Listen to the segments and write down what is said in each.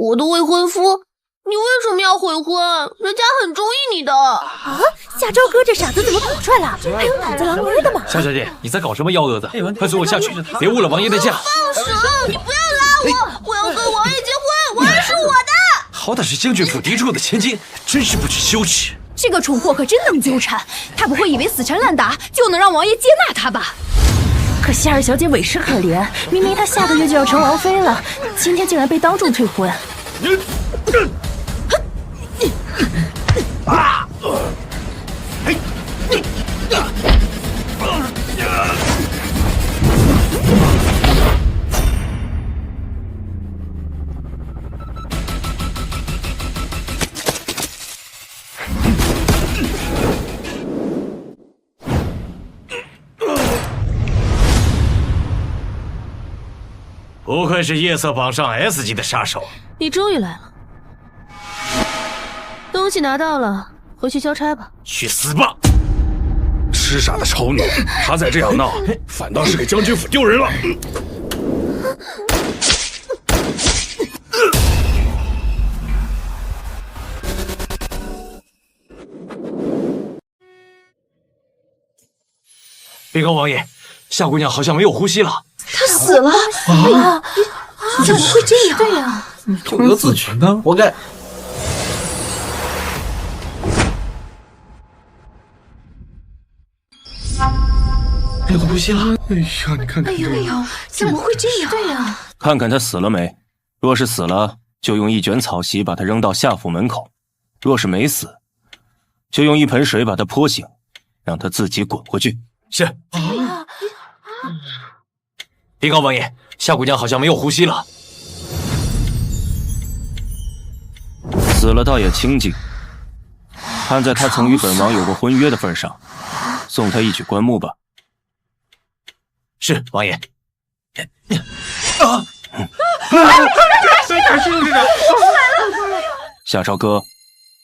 我的未婚夫，你为什么要悔婚？人家很中意你的。啊，夏朝哥这傻子怎么跑出来了？还有胆子狼儿的吗？夏小姐，你在搞什么幺蛾子？快随我下去，别误了王爷的驾。放手！你不要拉我！我要跟王爷结婚，王爷是我的。好歹是将军府嫡出的千金，真是不知羞耻。这个蠢货可真能纠缠，他不会以为死缠烂打就能让王爷接纳他吧？可夏二小姐委实可怜，明明她下个月就要成王妃了，今天竟然被当众退婚。不愧是夜色榜上 S 级的杀手。你终于来了，东西拿到了，回去交差吧。去死吧！痴傻的丑女，她再这样闹，反倒是给将军府丢人了。禀告王爷，夏姑娘好像没有呼吸了。她死了！啊，怎么会这样？对呀，咎由自取呢，活该。没有呼吸了。哎呀，你看看，哎呦，怎么会这样？对呀，看看他死了没？若是死了，就用一卷草席把他扔到夏府门口；若是没死，就用一盆水把他泼醒，让他自己滚回去。是。禀告王爷，夏姑娘好像没有呼吸了。死了倒也清静。看在他曾与本王有过婚约的份上，送他一曲棺木吧。是，王爷。夏朝哥，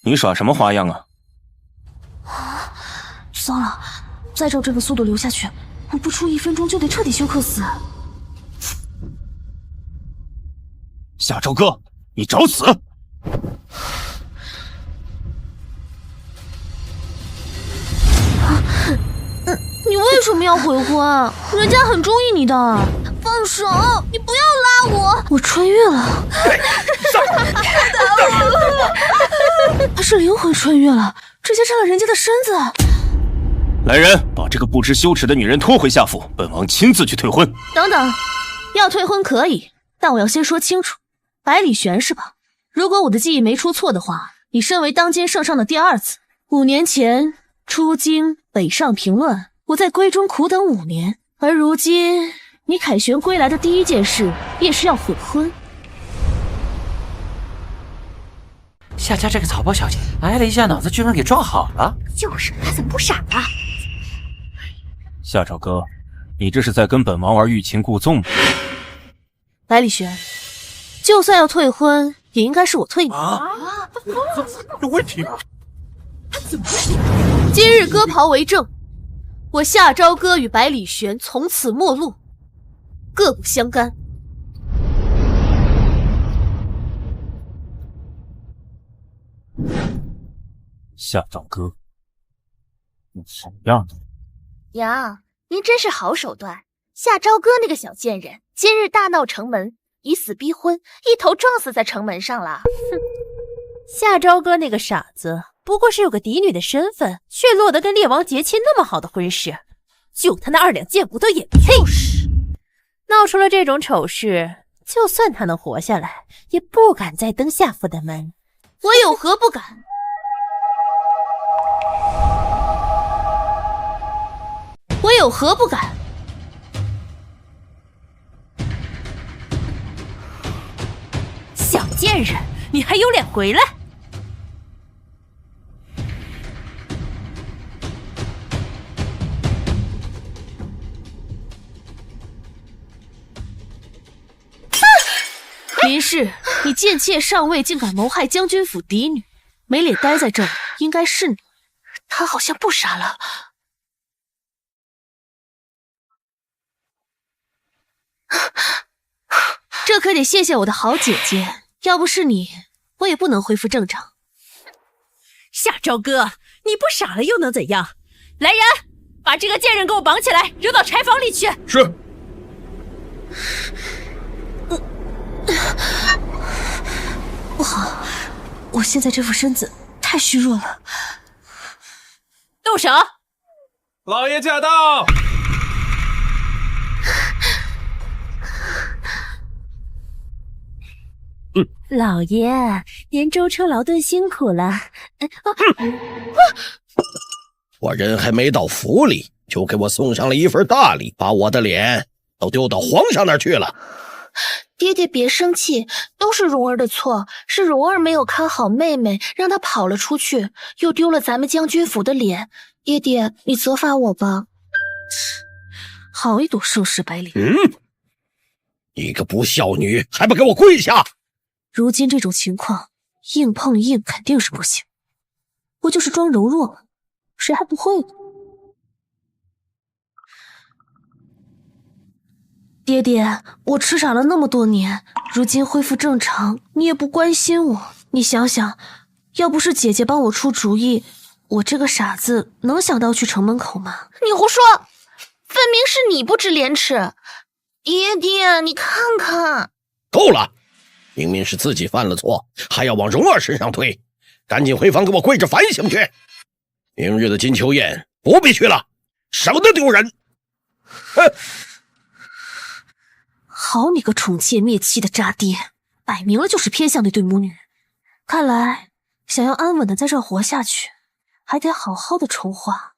你耍什么花样啊？糟了，再照这个速度流下去，我不出1分钟就得彻底休克死。夏朝哥，你找死！你为什么要悔婚？人家很中意你的。放手！你不要拉我！我穿越了。他是灵魂穿越了，直接占了人家的身子。来人，把这个不知羞耻的女人拖回夏府，本王亲自去退婚。等等，要退婚可以，但我要先说清楚，百里玄是吧？如果我的记忆没出错的话，你身为当今圣上的第2子，5年前出京北上平乱，我在闺中苦等5年，而如今你凯旋归来的第1件事便是要悔婚。夏家这个草包小姐挨了一下，脑子居然给撞好了。就是他怎么不傻啊？夏朝哥，你这是在跟本王玩欲擒故纵吗？百里玄，就算要退婚，也应该是我退你。有问题吗？今日割袍为证，我夏朝歌与百里玄从此陌路，各不相干。夏朝歌，你什么样的？娘，您真是好手段！夏朝歌那个小贱人，今日大闹城门，以死逼婚，一头撞死在城门上了。哼，夏朝歌那个傻子，不过是有个嫡女的身份，却落得跟烈王结亲那么好的婚事，就他那2两贱骨头也配！闹出了这种丑事，就算他能活下来，也不敢再登夏府的门。我有何不敢？我有何不敢？小贱人，你还有脸回来？林氏，你贱妾上位，竟敢谋害将军府嫡女，没脸待在这里，应该是你。他好像不傻了。这可得谢谢我的好姐姐，要不是你，我也不能恢复正常。夏朝歌，你不傻了又能怎样？来人，把这个贱人给我绑起来，扔到柴房里去。是。不好，我现在这副身子太虚弱了。动手！老爷驾到！老爷，您舟车劳顿辛苦了。我人还没到府里，就给我送上了一份大礼，把我的脸都丢到皇上那儿去了。爹爹别生气，都是蓉儿的错，是蓉儿没有看好妹妹，让她跑了出去，又丢了咱们将军府的脸。爹爹，你责罚我吧。好一朵盛世白绫！你个不孝女，还不给我跪下！如今这种情况，硬碰硬肯定是不行。不就是装柔弱吗？谁还不会呢？爹爹，我痴傻了那么多年，如今恢复正常，你也不关心我。你想想，要不是姐姐帮我出主意，我这个傻子能想到去城门口吗？你胡说，分明是你不知廉耻。爹爹，你看看。够了，明明是自己犯了错，还要往蓉儿身上推，赶紧回房给我跪着反省去。明日的金秋宴不必去了，省得丢人。好你个宠妾灭妻的渣爹，摆明了就是偏向那对母女。看来想要安稳的在这儿活下去，还得好好的筹划。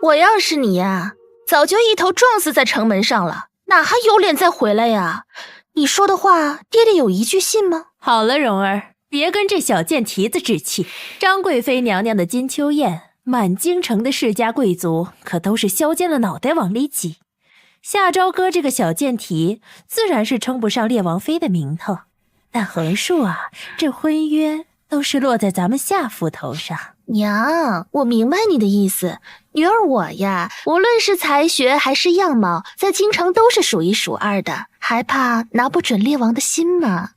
我要是你呀，早就一头撞死在城门上了，哪还有脸再回来呀？你说的话，爹爹有一句信吗？好了，蓉儿，别跟这小贱蹄子置气。张贵妃娘娘的金秋宴，满京城的世家贵族可都是削尖了脑袋往里挤。夏朝歌这个小贱蹄，自然是称不上列王妃的名头，但横竖啊，这婚约都是落在咱们夏府头上。娘，我明白你的意思。女儿我呀，无论是才学还是样貌，在京城都是数一数二的，还怕拿不准列王的心吗？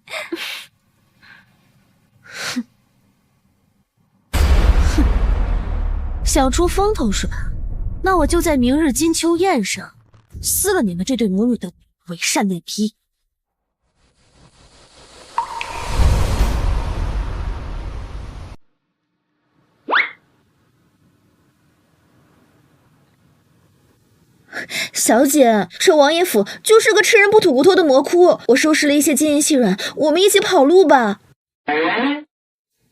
想出风头是吧？那我就在明日金秋宴上撕了你们这对母女的伪善脸皮。小姐，这王爷府就是个吃人不吐骨头的魔窟。我收拾了一些金银细软，我们一起跑路吧。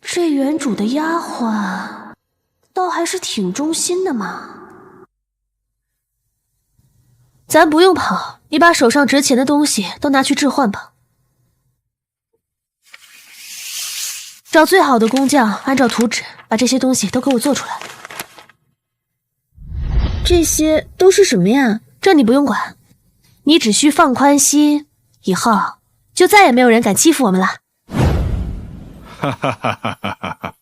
这原主的丫鬟倒还是挺忠心的嘛。咱不用跑，你把手上值钱的东西都拿去置换吧。找最好的工匠，按照图纸把这些东西都给我做出来。这些都是什么呀？这你不用管，你只需放宽心，以后就再也没有人敢欺负我们了。哈哈哈哈哈哈！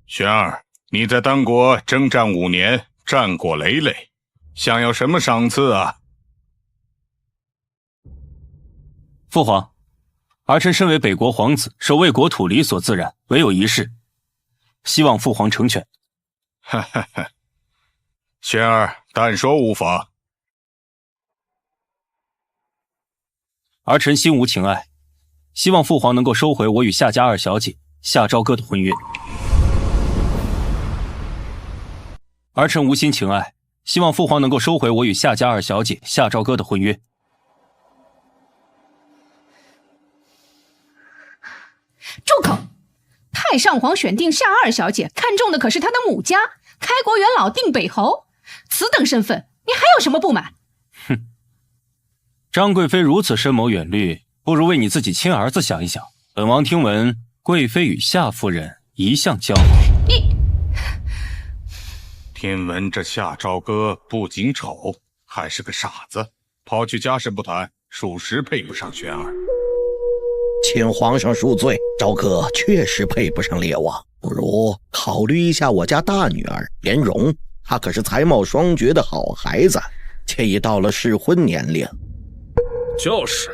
玄儿，你在丹国征战5年，战果累累，想要什么赏赐啊？父皇，儿臣身为北国皇子，守卫国土理所自然，唯有一事，希望父皇成全。哈哈哈，玄儿，但说无妨。儿臣心无情爱，希望父皇能够收回我与夏家二小姐夏朝歌的婚约。儿臣无心情爱，希望父皇能够收回我与夏家二小姐夏朝歌的婚约。住口！太上皇选定夏二小姐，看中的可是她的母家开国元老定北侯，此等身份，你还有什么不满？哼，张贵妃如此深谋远虑，不如为你自己亲儿子想一想。本王听闻贵妃与夏夫人一向交好。你听闻这夏朝歌不仅丑，还是个傻子，抛去家世不谈，属实配不上玄儿。请皇上恕罪，朝歌确实配不上烈王，不如考虑一下我家大女儿莲蓉，她可是才貌双绝的好孩子，且已到了适婚年龄。就是，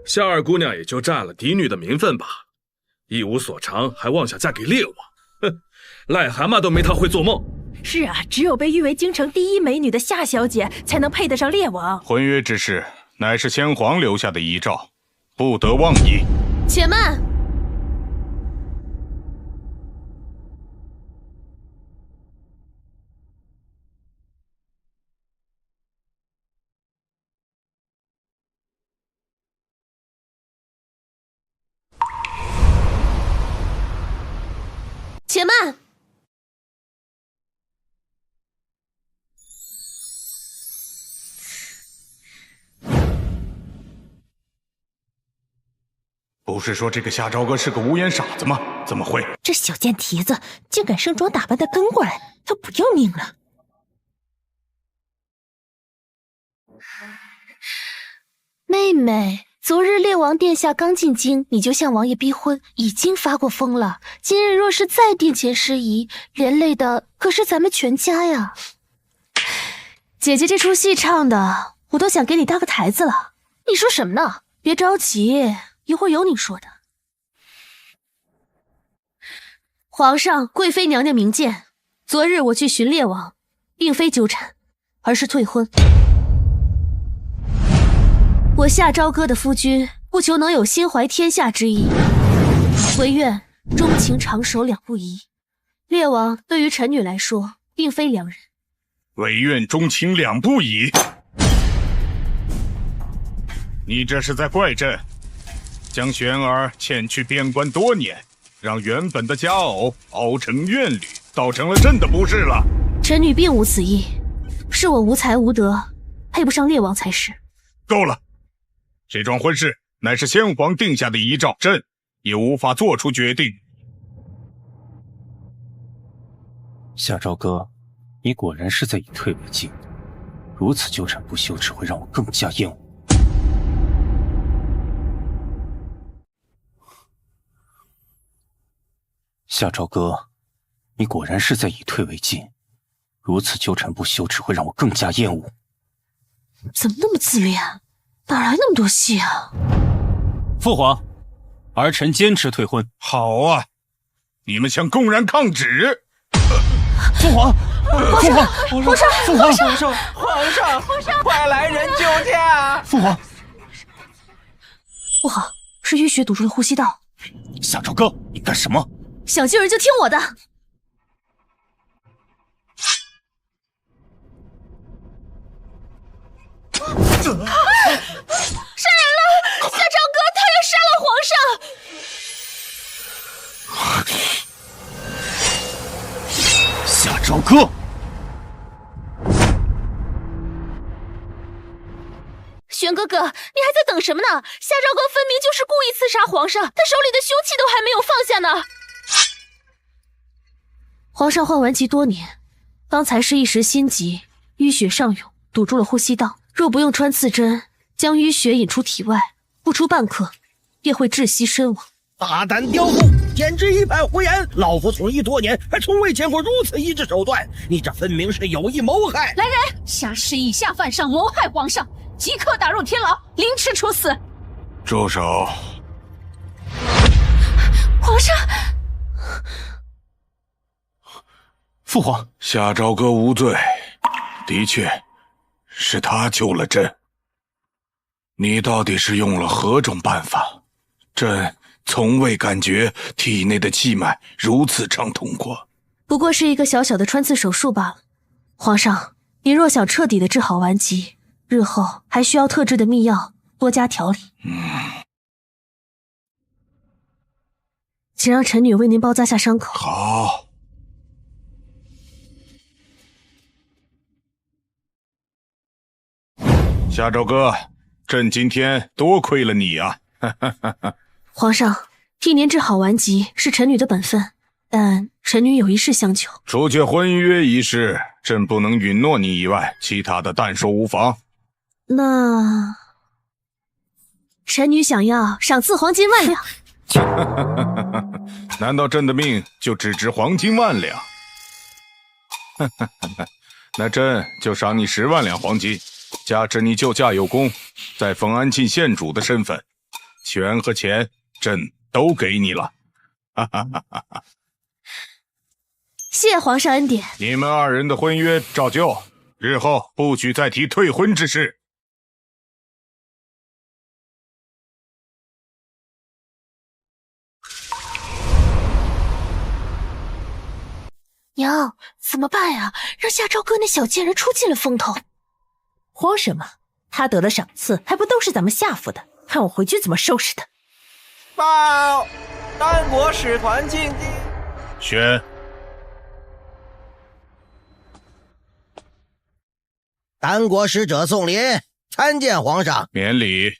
夏二姑娘也就占了嫡女的名分吧，一无所长，还妄想嫁给烈王，哼，癞蛤蟆都没她会做梦。是啊，只有被誉为京城第一美女的夏小姐才能配得上烈王。婚约之事乃是先皇留下的遗诏，不得妄议。且慢！且慢！不是说这个夏朝歌是个无眼傻子吗？怎么会？这小贱蹄子竟敢盛装打扮的跟过来，他不要命了！妹妹，昨日烈王殿下刚进京，你就向王爷逼婚，已经发过疯了。今日若是再殿前失仪，连累的可是咱们全家呀！姐姐这出戏唱的，我都想给你搭个台子了。你说什么呢？别着急，一会儿有你说的。皇上，贵妃娘娘明鉴，昨日我去寻烈王，并非纠缠，而是退婚。我夏朝歌的夫君，不求能有心怀天下之意，唯愿钟情长守两不疑。烈王对于臣女来说，并非良人。唯愿钟情两不疑。你这是在怪朕，将玄儿遣去边关多年，让原本的佳偶熬成怨侣，造成了朕的不是了。臣女并无此意，是我无才无德，配不上烈王才是。够了，这桩婚事乃是先皇定下的遗诏，朕也无法做出决定。夏朝歌，你果然是在以退为进，如此纠缠不休，只会让我更加厌恶。夏朝歌，你果然是在以退为进，如此纠缠不休，只会让我更加厌恶。怎么那么自恋？哪来那么多戏啊？父皇，儿臣坚持退婚。好啊，你们想公然抗旨？父皇，父皇，皇上，父皇，皇上，快来人救驾！父皇，不好，是淤血堵住了呼吸道。夏朝歌，你干什么？想救人就听我的。杀人了！夏朝歌他要杀了皇上！夏朝歌，玄哥哥，你还在等什么呢？夏朝歌分明就是故意刺杀皇上，他手里的凶器都还没有放下呢。皇上患顽疾多年，刚才是一时心急，淤血上涌，堵住了呼吸道。若不用穿刺针将淤血引出体外，不出半刻便会窒息身亡。大胆刁妇，简直一派胡言！老夫从医多年，还从未见过如此一致手段。你这分明是有意谋害！来人，夏氏以下犯上，谋害皇上，即刻打入天牢，凌迟处死！住手！皇上，父皇，夏朝歌无罪，的确是他救了朕。你到底是用了何种办法？朕从未感觉体内的气脉如此畅通过。不过是一个小小的穿刺手术罢了。皇上，你若想彻底的治好顽疾，日后还需要特制的秘药，多加调理。请让臣女为您包扎下伤口。好。夏朝歌，朕今天多亏了你啊！皇上，替您治好顽疾是臣女的本分，但臣女有一事相求。除却婚约一事，朕不能允诺你以外，其他的但说无妨。那臣女想要赏赐黄金10000两。难道朕的命就只值黄金10000两？那朕就赏你10万两黄金，加之你救驾有功，再封安庆县主的身份，权和钱朕都给你了。谢皇上恩典。你们2人的婚约照旧，日后不许再提退婚之事。娘，怎么办呀？让夏朝歌那小贱人出尽了风头。慌什么？他得了赏赐，还不都是咱们下府的？看我回去怎么收拾他！报，丹国使团进京。宣。丹国使者宋林参见皇上。免礼。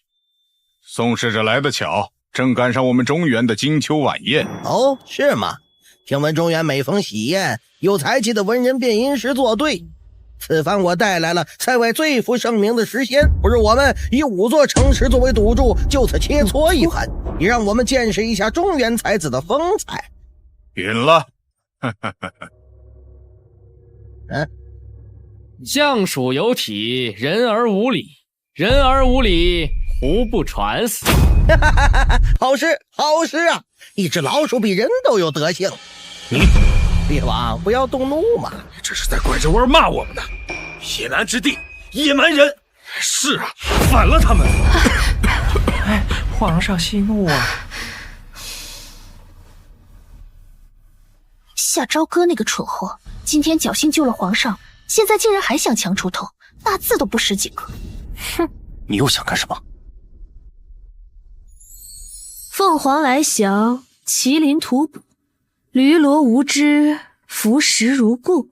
宋使者来得巧，正赶上我们中原的金秋晚宴。哦，是吗？听闻中原每逢喜宴，有才气的文人便吟诗作对。此番我带来了塞外最负盛名的诗仙，不如我们以5座城池作为赌注，就此切磋一番，也让我们见识一下中原才子的风采。允了。相属有体，人而无礼，人而无礼，胡不传死？好诗，好诗啊！一只老鼠比人都有德性。列王不要动怒嘛！你这是在拐着弯骂我们呢！野蛮之地，野蛮人。是啊，反了他们！哎，皇上息怒啊！夏朝歌那个蠢货，今天侥幸救了皇上，现在竟然还想强出头，大字都不识几个。哼！你又想干什么？凤凰来降，麒麟吐哺，驴骡无知，服食如故。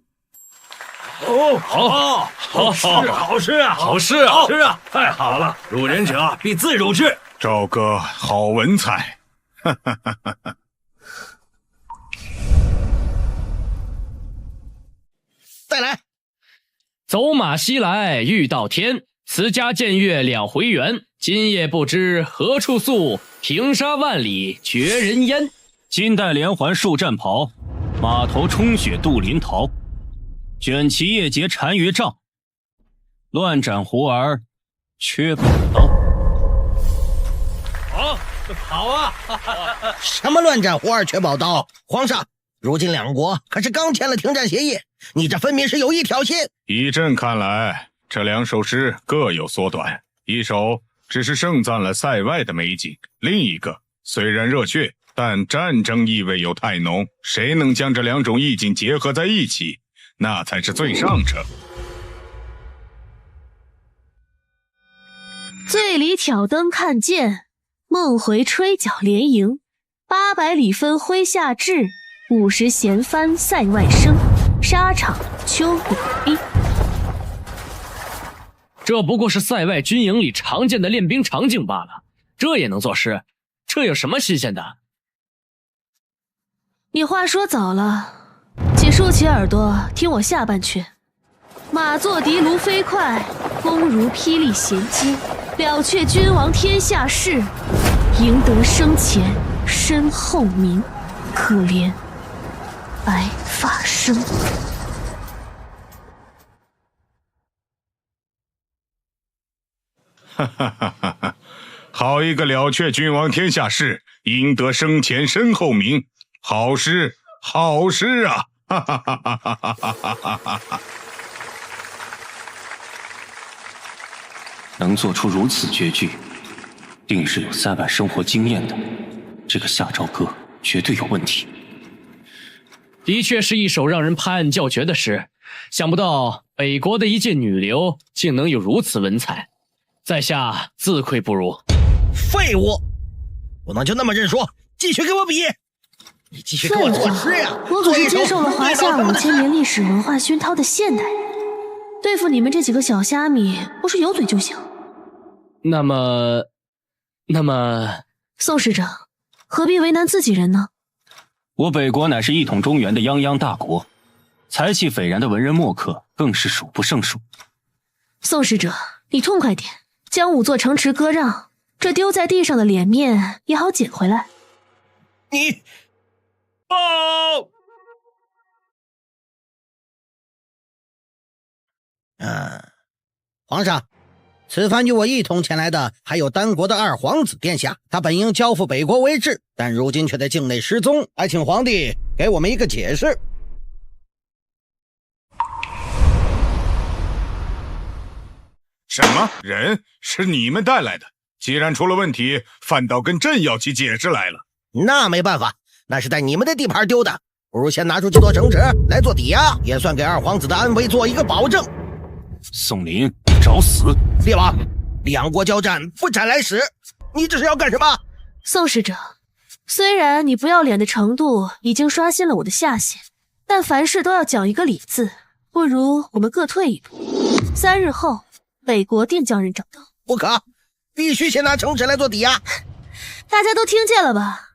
哦，好事啊，好事啊，好事啊！太好了，辱人者必自辱之。赵哥好文采，再来。走马西来，欲到天。此家见月2回圆。今夜不知何处宿，平沙万里绝人烟。金带连环数战袍，马头冲雪渡临洮。卷旗夜结单于帐，乱斩胡儿缺宝刀。好啊！什么乱斩胡儿缺宝刀？皇上，如今2国可是刚签了停战协议，你这分明是有意挑衅。以朕看来，这2首诗各有所短，一首只是盛赞了塞外的美景，另一个虽然热血，但战争意味又太浓。谁能将这2种意境结合在一起，那才是最上乘。醉里挑灯看剑，梦回吹角连营。800里分麾下炙，50弦翻塞外声。沙场秋雨逼。这不过是塞外军营里常见的练兵场景罢了，这也能作诗？这有什么新鲜的？你话说早了，请竖起耳朵听我下半阙。马作的卢飞快，弓如霹雳弦惊。了却君王天下事，赢得生前身后名。可怜白发生。哈哈哈哈哈！好一个了却君王天下事，赢得生前身后名。好诗，好诗啊！哈哈哈哈哈哈哈哈！能做出如此绝句，定是有塞外生活经验的。这个夏朝歌绝对有问题。的确是一首让人拍案叫绝的诗，想不到北国的一介女流竟能有如此文采，在下自愧不如。废物，不能就那么认输，继续给我比。你继续给我作诗呀！我可是接受了华夏5000年历史文化熏陶的现代人，对付你们这几个小虾米，不是有嘴就行。那么，宋使者，何必为难自己人呢？我北国乃是一统中原的泱泱大国，才气斐然的文人墨客更是数不胜数。宋使者，你痛快点，将5座城池割让，这丢在地上的脸面也好捡回来。你报！皇上，此番与我一同前来的还有丹国的二皇子殿下，他本应交付北国为质，但如今却在境内失踪，还请皇帝给我们一个解释。什么人是你们带来的？既然出了问题，反倒跟朕要起解释来了。那没办法，那是在你们的地盘丢的，不如先拿出这座城池来做抵押，也算给二皇子的安危做一个保证。宋林，找死！列王，两国交战不斩来使，你这是要干什么？宋使者，虽然你不要脸的程度已经刷新了我的下限，但凡事都要讲一个理字，不如我们各退一步。3日后，北国定将人找到。不可，必须先拿城池来做抵押。大家都听见了吧？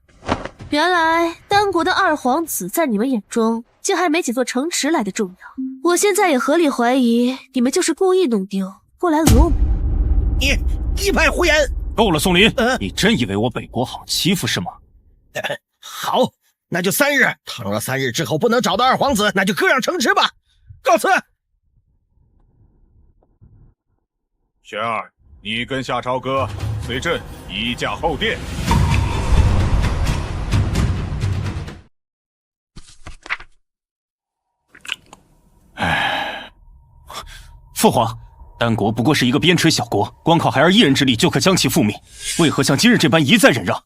原来丹国的二皇子在你们眼中竟还没几座城池来的重要。我现在也合理怀疑你们就是故意弄丢，过来讹我们。你一派胡言！够了，宋林，你真以为我北国好欺负是吗？好，那就3日。倘若3日之后不能找到二皇子，那就割让城池吧。告辞。玄儿，你跟夏朝歌随朕移驾后殿。父皇，丹国不过是一个边陲小国，光靠孩儿一人之力就可将其覆灭，为何像今日这般一再忍让？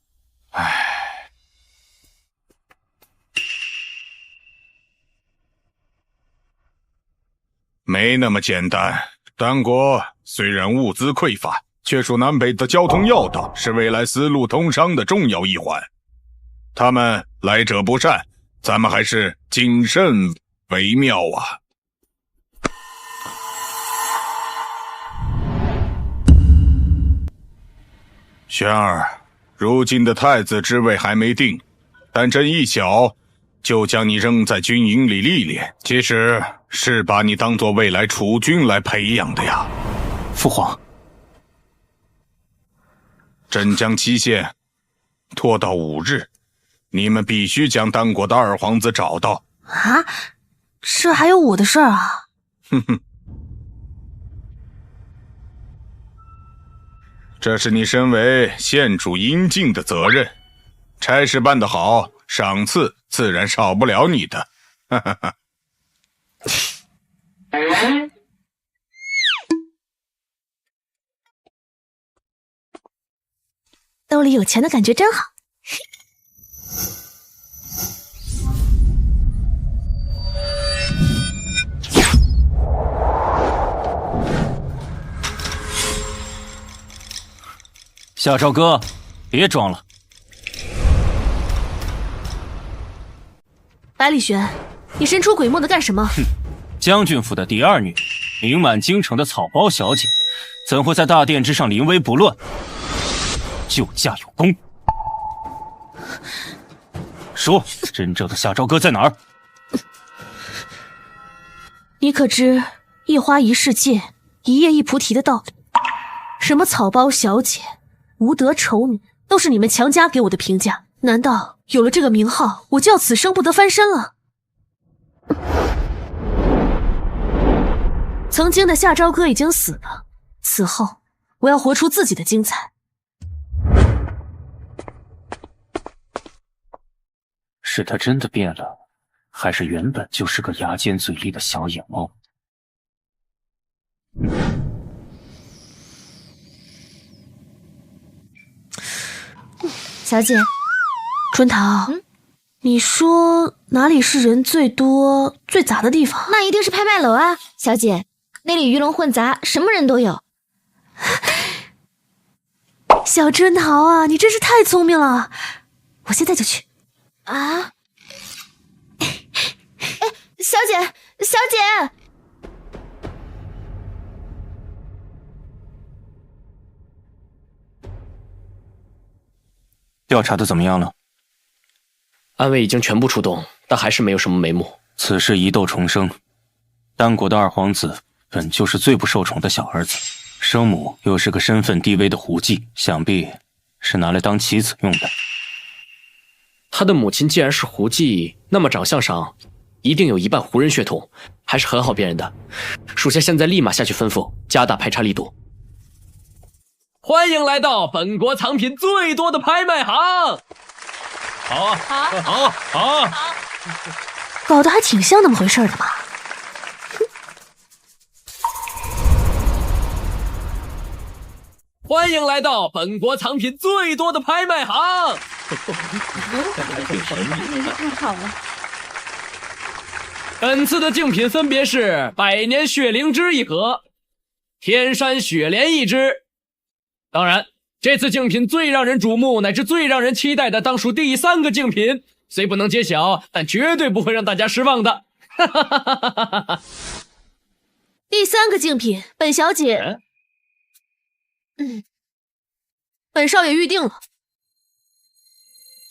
没那么简单。丹国虽然物资匮乏，却属南北的交通要道，是未来丝路通商的重要一环。他们来者不善，咱们还是谨慎为妙啊。玄儿，如今的太子之位还没定，但朕一小就将你扔在军营里历练，其实是把你当作未来储君来培养的呀。父皇，朕将期限拖到5日，你们必须将丹国的二皇子找到。啊，这还有我的事儿啊？哼哼，这是你身为县主应尽的责任。差事办得好，赏赐自然少不了你的。哈哈哈。兜里有钱的感觉真好。夏朝歌，别装了。百里玄，你神出鬼没的干什么？哼，将军府的第二女，名满京城的草包小姐，怎会在大殿之上临危不乱？救驾有功。说，真正的夏朝歌在哪儿？你可知一花一世界，一叶一菩提的道理？什么草包小姐、无德丑女，都是你们强加给我的评价。难道有了这个名号，我就要此生不得翻身了？曾经的夏朝歌已经死了，此后我要活出自己的精彩。是他真的变了，还是原本就是个牙尖嘴利的小野猫？小姐，春桃，你说哪里是人最多、最杂的地方？那一定是拍卖楼啊，小姐，那里鱼龙混杂，什么人都有。小春桃啊，你真是太聪明了，我现在就去。啊！哎，小姐，小姐！调查的怎么样了？暗卫已经全部出动，但还是没有什么眉目。此事疑窦重生，丹国的二皇子本就是最不受宠的小儿子，生母又是个身份低微的胡姬，想必是拿来当妻子用的。他的母亲既然是胡姬，那么长相上一定有一半胡人血统，还是很好辨认的。属下现在立马下去吩咐，加大排查力度。欢迎来到本国藏品最多的拍卖行。好，搞得还挺像那么回事的嘛。欢迎来到本国藏品最多的拍卖行。太好了。本次的竞品分别是百年血灵芝一盒，天山雪莲一只。当然，这次竞品最让人瞩目乃至最让人期待的当属第3个竞品，虽不能揭晓，但绝对不会让大家失望的。第3个竞品，本小姐，本少爷预定了，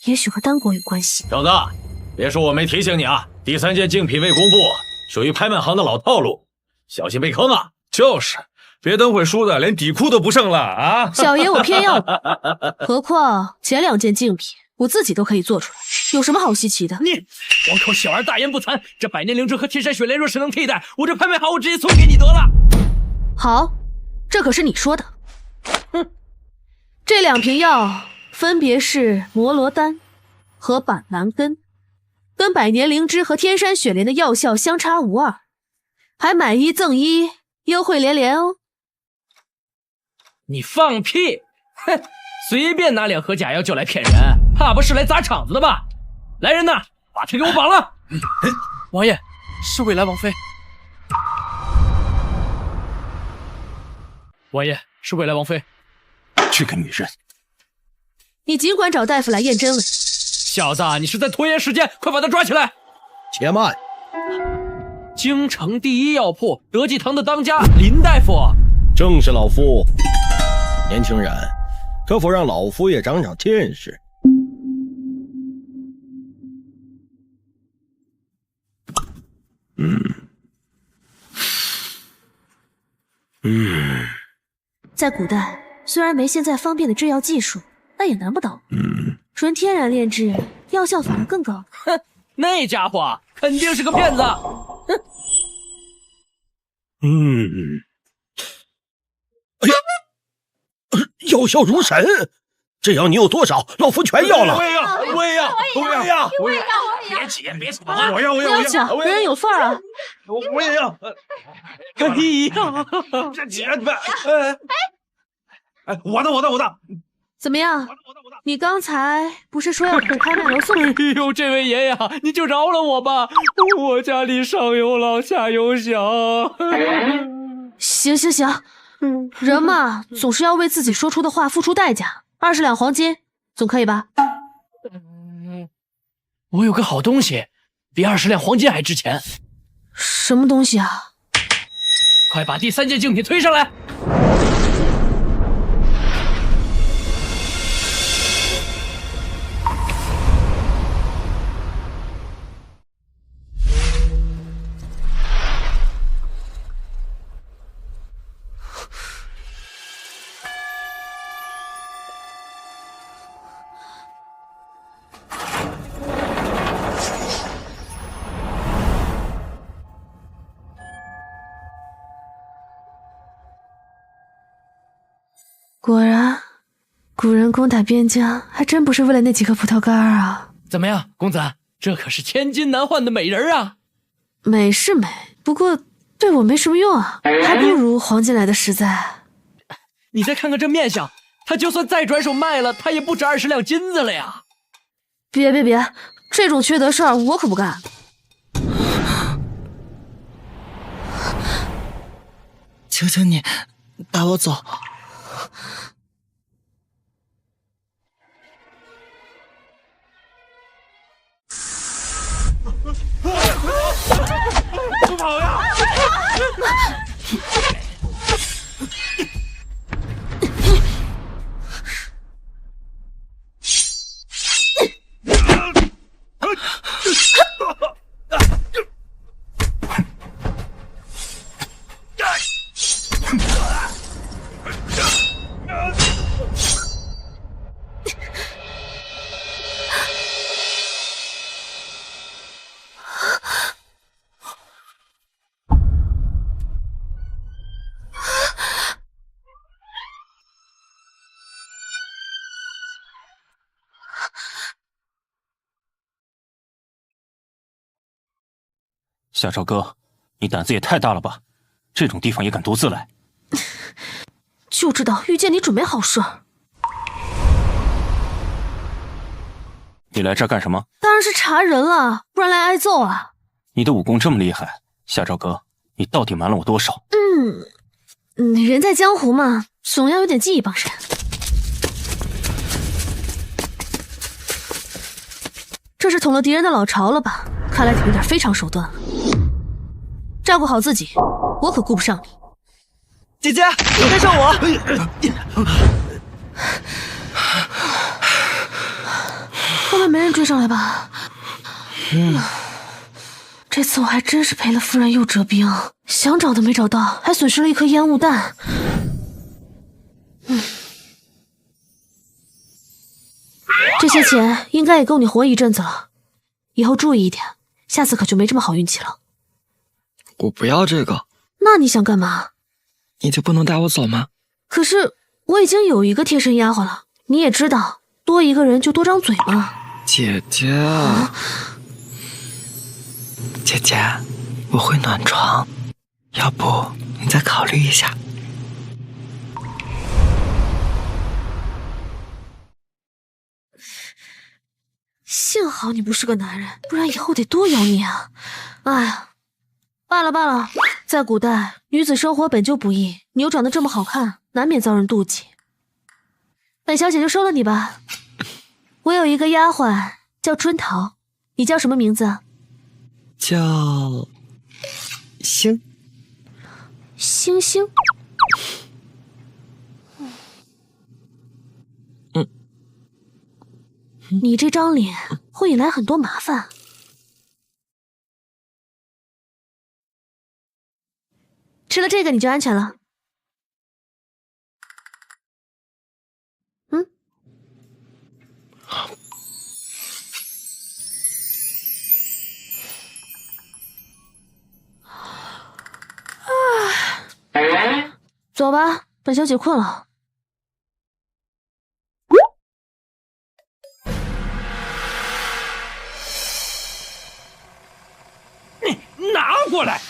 也许和丹国有关系。小子，别说我没提醒你啊！第3件竞品未公布，属于拍卖行的老套路，小心被坑啊！就是，别等会输的连底裤都不剩了啊！小爷我偏要，何况前2件竞品我自己都可以做出来，有什么好稀奇的？你王口小儿大言不惭！这百年灵芝和天山雪莲若是能替代，我这拍卖行我直接送给你得了。好，这可是你说的。哼，这2瓶药分别是摩罗丹和板蓝根，跟百年灵芝和天山雪莲的药效相差无二，还买1赠1，优惠连连哦。你放屁！哼，随便拿2盒假药就来骗人，怕不是来砸场子的吧？来人呐，把他给我绑了！王爷，是未来王妃。王爷，是未来王妃。这个女人，你尽管找大夫来验真伪。小子，你是在拖延时间，快把他抓起来！且慢，京城第1药铺德济堂的当家林大夫，正是老夫。年轻人，可否让老夫也长长见识？在古代，虽然没现在方便的制药技术，但也难不倒。纯天然炼制，药效反而更高。哼，那家伙肯定是个骗子。哎呀，药效如神，这药你有多少，老夫全要了。我也要！别急，别吵啊！我要！不要抢，人人有份啊！我也要！哎呀，这姐们，我的！怎么样？你刚才不是说要把这拍卖楼送给？哎呦，这位爷爷，你就饶了我吧！我家里上有老下有小。行，人嘛，总是要为自己说出的话付出代价。20两黄金，总可以吧？我有个好东西，比20两黄金还值钱。什么东西啊？快把第3件竞品推上来！果然，古人攻打边疆还真不是为了那几颗葡萄干啊！怎么样，公子，这可是千金难换的美人啊！美是美，不过对我没什么用啊，还不如黄金来的实在。你再看看这面相，他就算再转手卖了，他也不值20两金子了呀！别，这种缺德事儿我可不干。求求你，带我走。不跑呀！夏朝哥，你胆子也太大了吧！这种地方也敢独自来？就知道遇见你准没好事。你来这儿干什么？当然是查人了，不然来挨揍啊！你的武功这么厉害，夏朝哥，你到底瞒了我多少？人在江湖嘛，总要有点技艺帮衬。这是捅了敌人的老巢了吧？看来有点非常手段了。照顾好自己，我可顾不上你。姐姐，带上我！后面没人追上来吧？这次我还真是赔了夫人又折兵，想找都没找到，还损失了一颗烟雾弹。这些钱应该也够你活一阵子了，以后注意一点，下次可就没这么好运气了。我不要这个。那你想干嘛？你就不能带我走吗？可是我已经有一个贴身丫鬟了，你也知道，多一个人就多张嘴嘛。姐姐，姐姐，我会暖床，要不你再考虑一下。幸好你不是个男人，不然以后得多咬你啊！哎呀，罢了罢了，在古代，女子生活本就不易，你又长得这么好看，难免遭人妒忌。本小姐就收了你吧。我有一个丫鬟叫春桃，你叫什么名字？叫星星。你这张脸会引来很多麻烦。吃了这个你就安全了。走吧，本小姐困了。拿过来！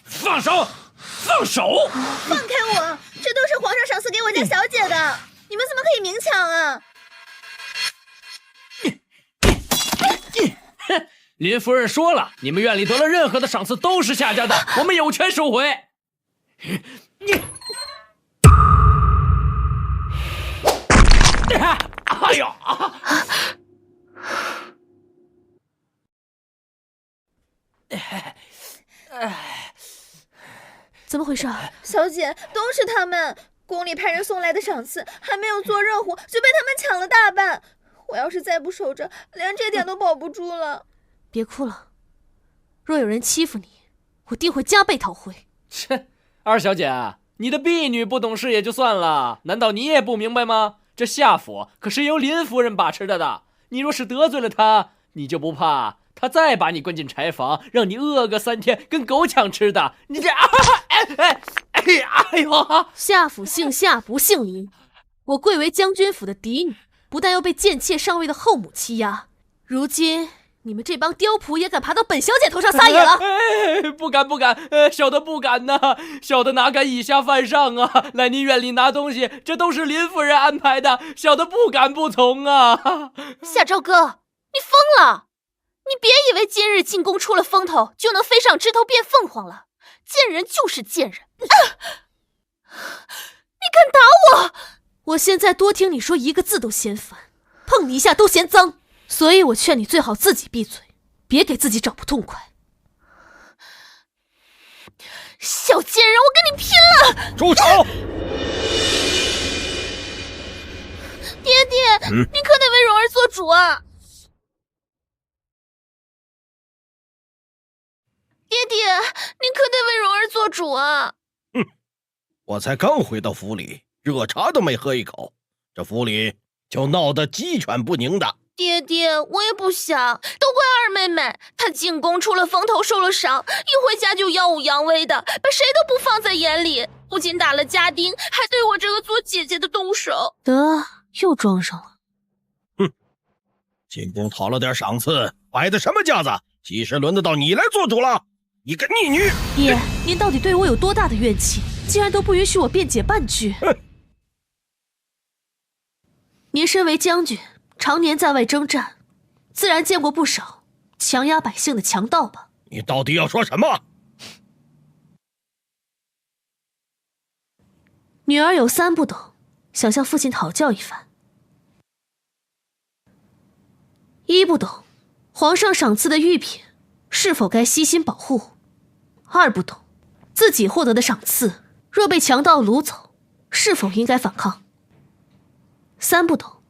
放手！放手！放开我！这都是皇上赏赐给我家小姐的，你们怎么可以明抢啊？林夫人说了，你们院里得了任何的赏赐都是夏家的，我们有权收回。哎呦！怎么回事？小姐，都是他们，宫里派人送来的赏赐，还没有做任务就被他们抢了大半。我要是再不守着，连这点都保不住了。别哭了，若有人欺负你，我定会加倍讨回。切，二小姐，你的婢女不懂事也就算了，难道你也不明白吗？这夏府可是由林夫人把持的，你若是得罪了她，你就不怕她再把你关进柴房，让你饿个3天，跟狗抢吃的？你这哎呦！夏府姓夏不姓林，我贵为将军府的嫡女，不但要被贱妾上位的后母欺压，如今你们这帮刁仆也敢爬到本小姐头上撒野了？不敢，小的不敢呐，小的哪敢以下犯上啊！来您院里拿东西，这都是林夫人安排的，小的不敢不从啊！夏朝哥，你疯了！你别以为今日进宫出了风头，就能飞上枝头变凤凰了。见人就是见人！你敢打我！我现在多听你说一个字都嫌烦，碰你一下都嫌脏，所以我劝你最好自己闭嘴，别给自己找不痛快。小贱人，我跟你拼了！住手！爹爹，你可得为蓉儿做主啊！爹爹，你可得为蓉儿做主啊！我才刚回到府里，热茶都没喝一口，这府里就闹得鸡犬不宁的。爹爹，我也不想，都怪二妹妹，她进宫出了风头，受了伤，一回家就耀武扬威的，把谁都不放在眼里，不仅打了家丁，还对我这个做姐姐的动手。得，又装上了。进宫讨了点赏赐，摆的什么架子？几时轮得到你来做主了？一个逆女！爹，您到底对我有多大的怨气，竟然都不允许我辩解半句？您身为将军，常年在外征战，自然见过不少强压百姓的强盗吧？你到底要说什么？女儿有3不懂，想向父亲讨教一番。1不懂，皇上赏赐的御品是否该悉心保护？2不懂，自己获得的赏赐若被强盗掳走，是否应该反抗？3不懂，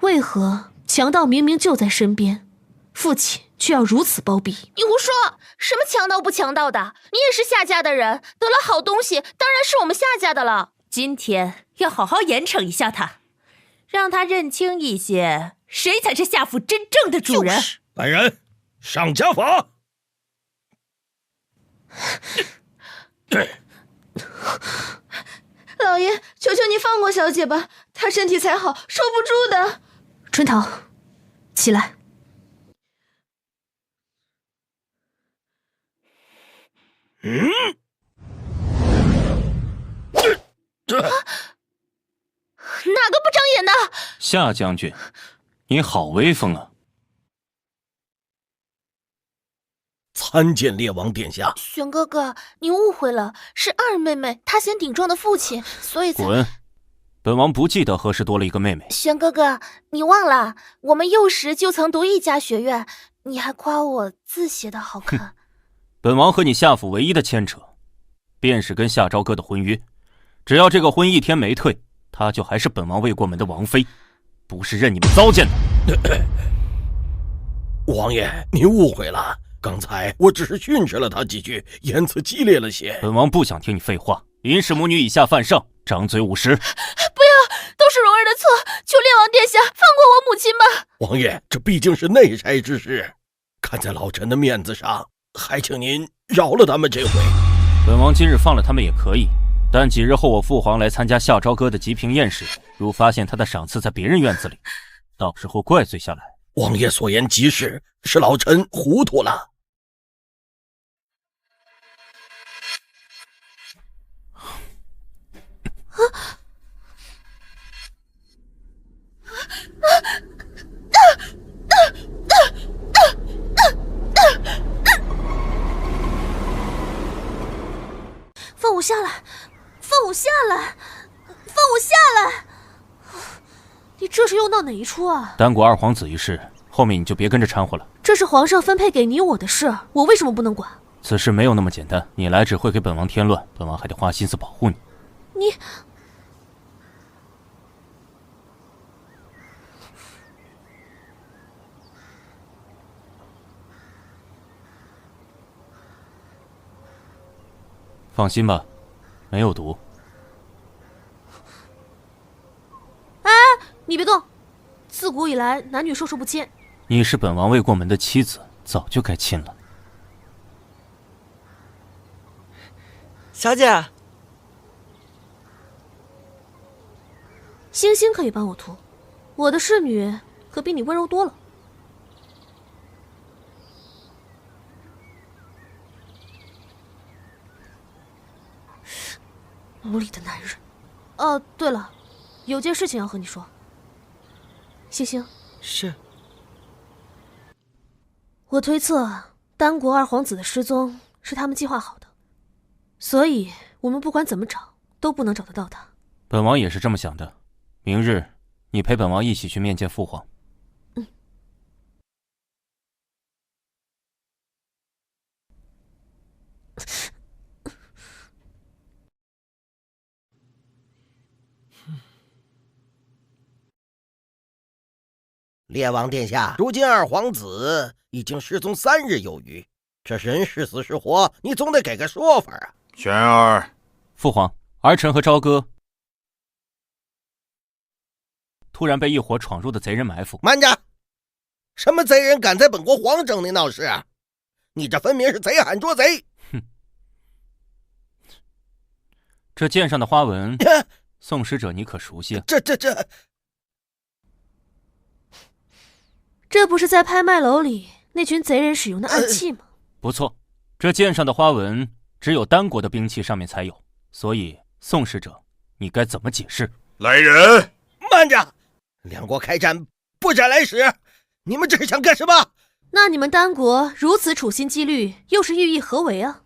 为何强盗明明就在身边，父亲却要如此包庇？你胡说！什么强盗不强盗的？你也是夏家的人，得了好东西，当然是我们夏家的了。今天要好好严惩一下他，让他认清一些谁才是夏府真正的主人。来人，上家法！老爷，求求你放过小姐吧，她身体才好，受不住的。春桃，起来。哪个不长眼的？夏将军，你好威风啊！参见列王殿下。玄哥哥，你误会了，是二妹妹她嫌顶撞的父亲，所以才……滚！本王不记得何时多了一个妹妹。玄哥哥，你忘了，我们幼时就曾读一家学院，你还夸我字写的好看。本王和你夏府唯一的牵扯，便是跟夏朝歌的婚约。只要这个婚一天没退，她就还是本王未过门的王妃，不是任你们糟践的。王爷，您误会了，刚才我只是训斥了她几句，言辞激烈了些。本王不想听你废话。尹氏母女以下犯上，张嘴误事。不要，都是蓉儿的错，求列王殿下放过我母亲吧。王爷，这毕竟是内差之事，看在老臣的面子上，还请您饶了他们这回。本王今日放了他们也可以，但几日后我父皇来参加夏朝歌的吉平宴时，如发现他的赏赐在别人院子里，到时候怪罪下来。王爷所言极是，是老臣糊涂了。放我下来！放我下来！放我下来！你这是又闹哪一出啊？丹国二皇子一事，后面你就别跟着掺和了。这是皇上分配给你我的事，我为什么不能管？此事没有那么简单，你来只会给本王添乱，本王还得花心思保护你。你……放心吧，没有毒。哎，你别动！自古以来，男女授受不亲。你是本王未过门的妻子，早就该亲了。小姐，星星可以帮我涂，我的侍女可比你温柔多了。无理的男人。哦，对了，有件事情要和你说。星星，是。我推测丹国二皇子的失踪是他们计划好的，所以我们不管怎么找都不能找得到他。本王也是这么想的。明日你陪本王一起去面见父皇。嗯。列王殿下，如今二皇子已经失踪3日有余，这人是死是活，你总得给个说法啊！玄儿，父皇，儿臣和朝歌突然被一伙闯入的贼人埋伏。慢着！什么贼人敢在本国皇城内闹事啊？你这分明是贼喊捉贼！哼，这剑上的花纹，宋使者你可熟悉啊？这不是在拍卖楼里那群贼人使用的暗器吗？不错，这剑上的花纹只有丹国的兵器上面才有，所以宋使者，你该怎么解释？来人，慢着！两国开战，不斩来使，你们这是想干什么？那你们丹国如此处心积虑，又是寓意何为啊？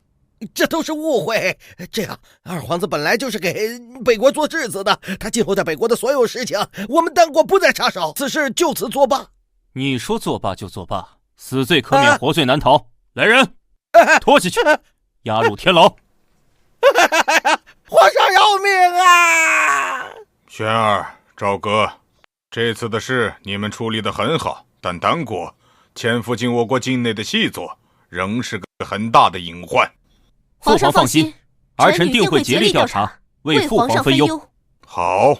这都是误会。这样，二皇子本来就是给北国做质子的，他今后在北国的所有事情，我们丹国不再插手，此事就此作罢。你说作罢就作罢，死罪可免，活罪难逃。来人，拖下去，押入天牢。皇上饶命啊！玄儿、赵哥，这次的事你们处理得很好，但丹国潜伏进我国境内的细作，仍是个很大的隐患。父皇放心，儿臣定会竭力调查，为父皇分忧。好，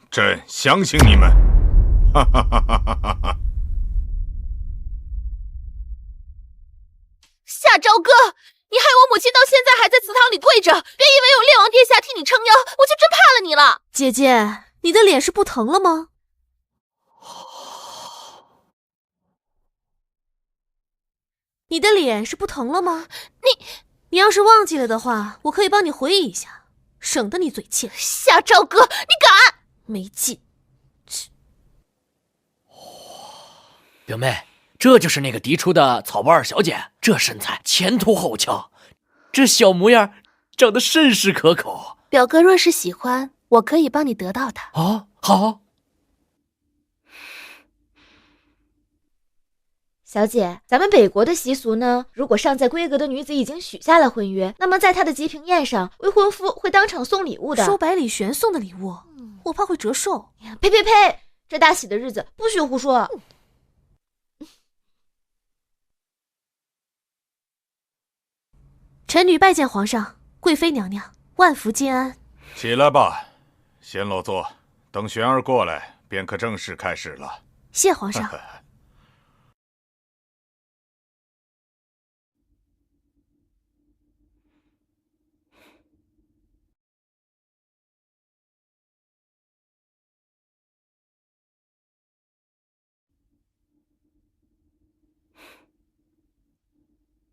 朕相信你们。哈哈哈哈哈哈！夏朝歌，你害我母亲到现在还在祠堂里跪着，别以为有烈王殿下替你撑腰，我就真怕了你了。姐姐，你的脸是不疼了吗？你的脸是不疼了吗？你要是忘记了的话，我可以帮你回忆一下，省得你嘴欠。夏朝歌，你敢！没劲。表妹，这就是那个嫡出的草包二小姐，这身材前凸后翘，这小模样长得甚是可口。表哥若是喜欢，我可以帮你得到她。哦，好。小姐，咱们北国的习俗呢，如果尚在闺阁的女子已经许下了婚约，那么在她的吉平宴上，未婚夫会当场送礼物的。收百里玄送的礼物，我怕会折寿。呸！这大喜的日子不许胡说。臣女拜见皇上，贵妃娘娘，万福金安。起来吧，先落座，等玄儿过来，便可正式开始了。谢皇上。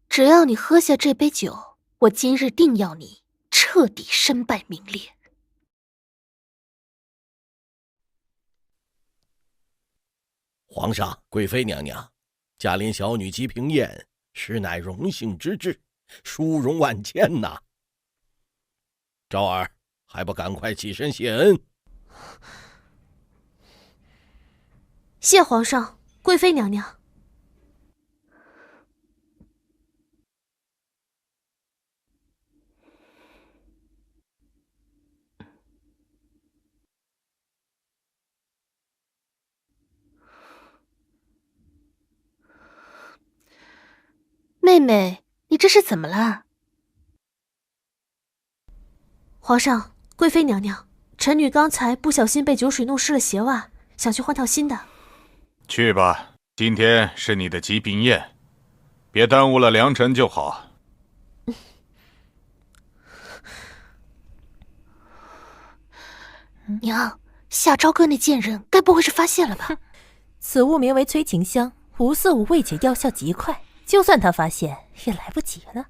只要你喝下这杯酒，我今日定要你彻底身败名裂。皇上、贵妃娘娘，驾临小女吉平宴，实乃荣幸之至，殊荣万千呐！昭儿，还不赶快起身谢恩？谢皇上、贵妃娘娘。妹妹，你这是怎么了？皇上、贵妃娘娘，臣女刚才不小心被酒水弄湿了鞋袜，想去换套新的。去吧，今天是你的吉宾宴，别耽误了良辰就好。娘，夏朝歌那贱人该不会是发现了吧？此物名为催情香，无色无味且药效极快，就算他发现也来不及了。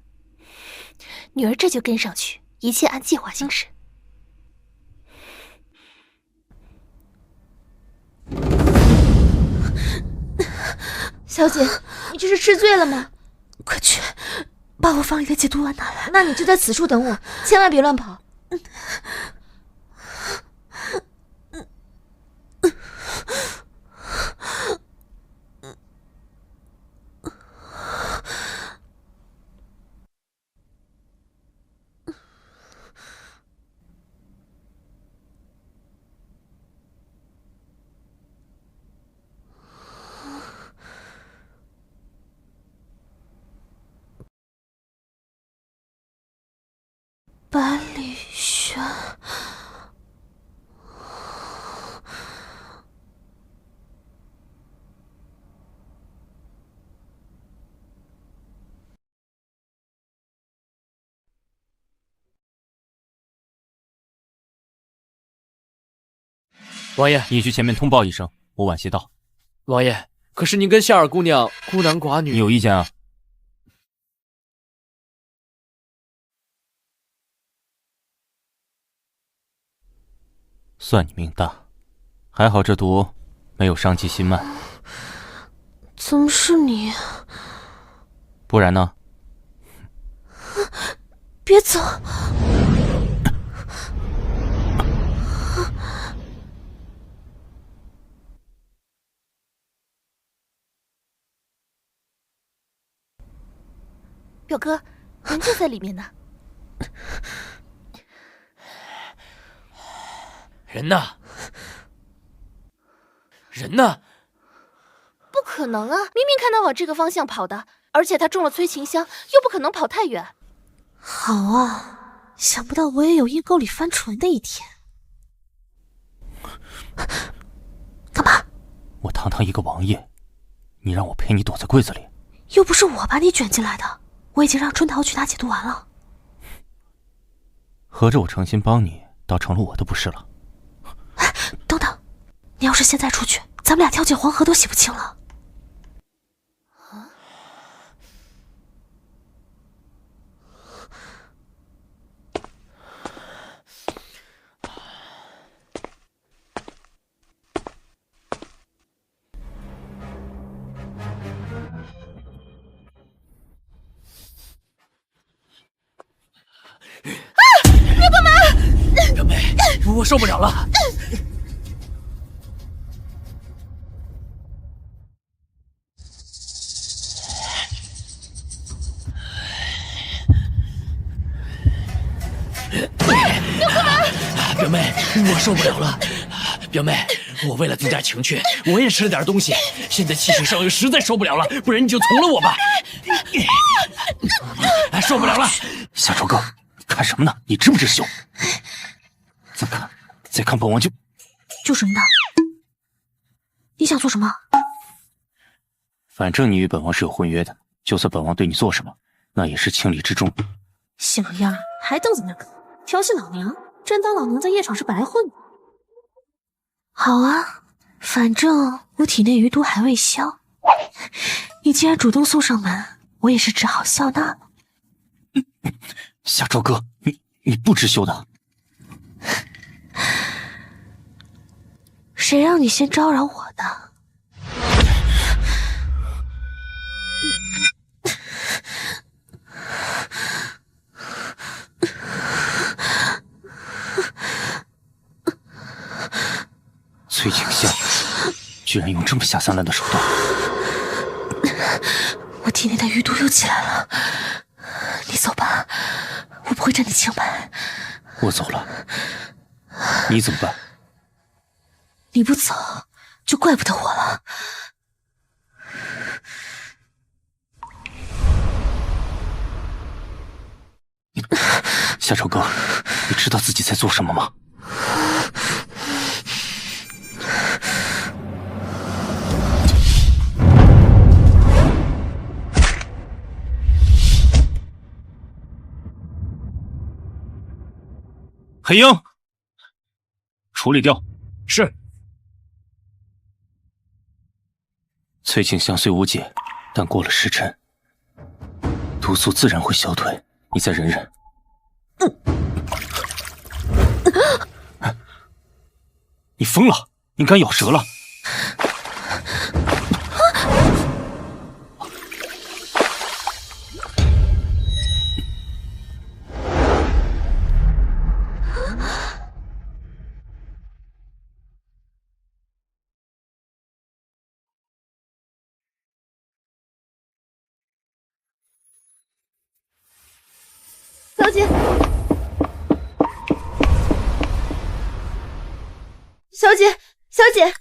女儿这就跟上去，一切按计划行事。小姐，你这是吃醉了吗？快去，把我房里的解毒丸拿来。那你就在此处等我，千万别乱跑。百里玄，王爷，你去前面通报一声，我晚些到。王爷，可是您跟夏尔姑娘孤男寡女，你有意见啊？算你命大，还好这毒没有伤及心脉。怎么是你？不然呢？别走！表哥，人就在里面呢。人呢？人呢？不可能啊！明明看他往这个方向跑的，而且他中了催情香，又不可能跑太远。好啊，想不到我也有阴沟里翻船的一天。干嘛？我堂堂一个王爷，你让我陪你躲在柜子里？又不是我把你卷进来的，我已经让春桃去打解毒丸了。合着我诚心帮你，倒成了我的不是了。等等，你要是现在出去，咱们俩跳进黄河都洗不清了。你干嘛？表妹，我受不了了。你干嘛？表妹，我受不了了。表妹，我为了增加情趣，我也吃了点东西。现在气血上游实在受不了了，不然你就从了我吧。受不了了！夏朝哥，看什么呢？你知不知羞？再看本王就什么的。你想做什么？反正你与本王是有婚约的，就算本王对你做什么，那也是情理之中。小样儿，还瞪在那个调戏老娘，真当老娘在夜场是白混的？好啊，反正我体内余毒还未消，你既然主动送上门，我也是只好笑纳了。夏朝哥，你不知羞的。谁让你先招惹我的？崔景香居然用这么下三滥的手段！我体内的余毒又起来了，你走吧，我不会占你清白。我走了，你怎么办？你不走，就怪不得我了。夏朝哥，你知道自己在做什么吗？黑鹰，处理掉。是。崔景香虽无解，但过了时辰，毒素自然会消退。你再忍忍。你疯了？你敢咬舌了？小姐，小姐，小姐，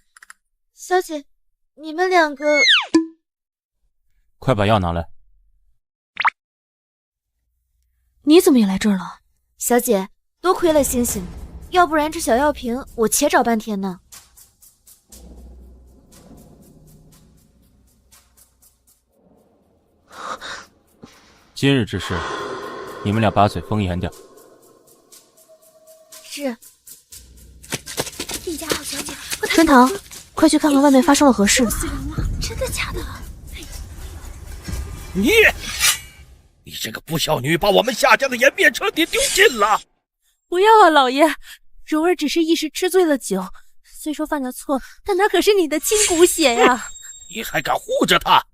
小姐，你们两个，快把药拿来。你怎么也来这儿了？小姐，多亏了星星，要不然这小药瓶我且找半天呢。今日之事，你们俩把嘴封严点。是。你家好小姐，春桃，快去看看外面发生了何事。真真的假的？你这个不孝女，把我们夏家的颜面彻底丢尽了！不要啊，老爷，蓉儿只是一时吃醉了酒，虽说犯了错，但那可是你的亲骨血呀！你还敢护着她？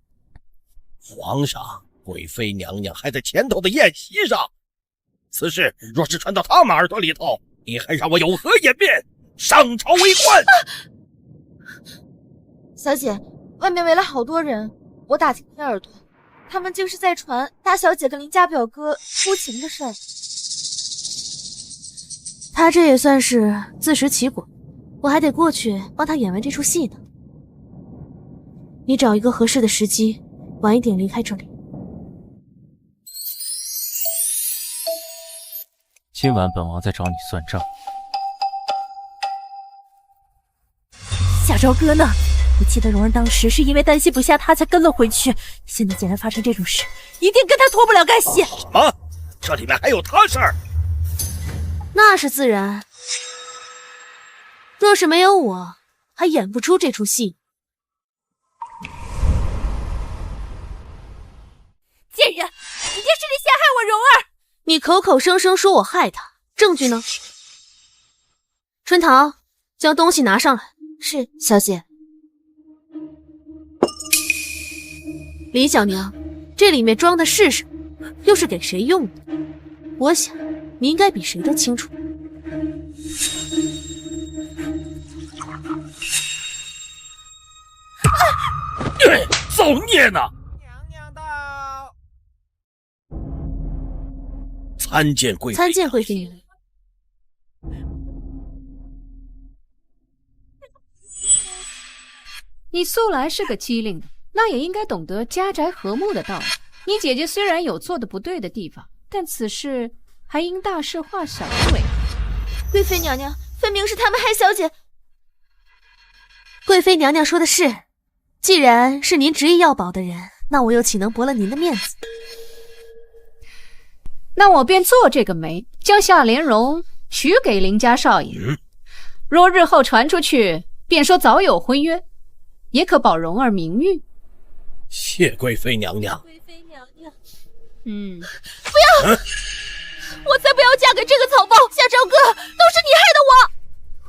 皇上，贵妃娘娘还在前头的宴席上，此事若是传到他们耳朵里头，你还让我有何颜面上朝为官？小姐，外面围了好多人，我打听听耳朵，他们竟是在传大小姐跟林家表哥偷情的事儿。他这也算是自食其果，我还得过去帮他演完这出戏呢。你找一个合适的时机，晚一点离开这里。今晚本王再找你算账。夏朝哥呢？我记得蓉儿当时是因为担心不下他才跟了回去，现在竟然发生这种事，一定跟他脱不了干系。什么？这里面还有他事儿？那是自然，若是没有我，还演不出这出戏。贱人，一定是你陷害我蓉儿！你口口声声说我害他，证据呢？春桃，将东西拿上来。是，小姐。李小娘，这里面装的是什么？又是给谁用的？我想你应该比谁都清楚。造孽呢！参见贵妃。参见贵妃娘娘。你素来是个机灵的，那也应该懂得家宅和睦的道理。你姐姐虽然有做的不对的地方，但此事还应大事化小的为好。贵妃娘娘，分明是他们害小姐。贵妃娘娘说的是，既然是您执意要保的人，那我又岂能驳了您的面子？那我便做这个媒，将夏莲蓉许给林家少爷。若日后传出去，便说早有婚约，也可保蓉儿名誉。谢贵妃娘娘。贵妃娘娘，不要！我才不要嫁给这个草包！夏朝哥，都是你害的我！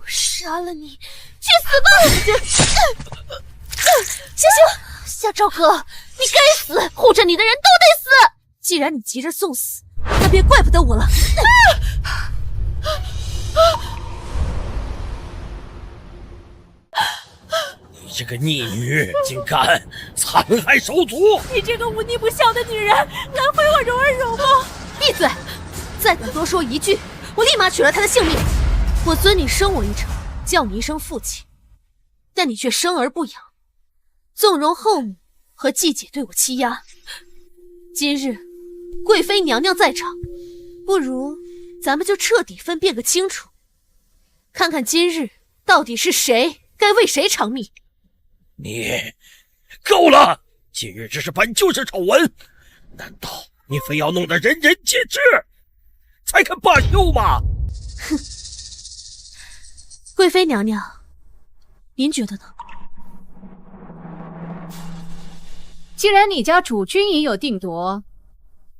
我杀了你，去死吧！行，夏朝哥，你该死！护着你的人都得死！既然你急着送死，那便怪不得我了。你这个逆女，竟敢残害手足！你这个忤逆不孝的女人，难废我蓉儿容吗？闭嘴！再敢多说一句，我立马取了他的性命。我尊你生我一场，叫你一声父亲，但你却生而不养，纵容后母和继姐对我欺压。今日贵妃娘娘在场，不如咱们就彻底分辨个清楚，看看今日到底是谁该为谁偿命。你够了！今日只是本就是丑闻，难道你非要弄得人人皆知，才肯罢休吗？哼！贵妃娘娘，您觉得呢？既然你家主君已有定夺，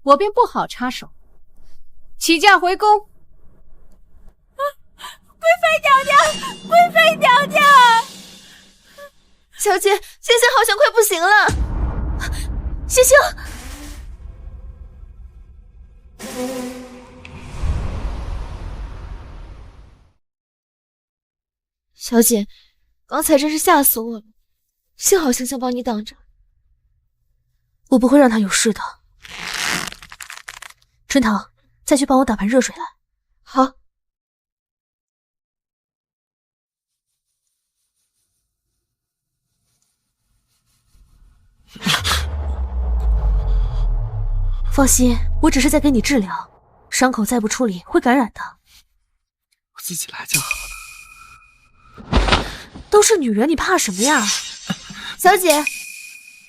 我便不好插手。起驾回宫。贵妃娘娘，贵妃娘娘！小姐，星星好像快不行了。星星，小姐，刚才真是吓死我了，幸好星星帮你挡着。我不会让他有事的。春桃，再去帮我打盘热水来。好。放心，我只是在给你治疗，伤口再不处理会感染的。我自己来就好。都是女人，你怕什么呀？小姐，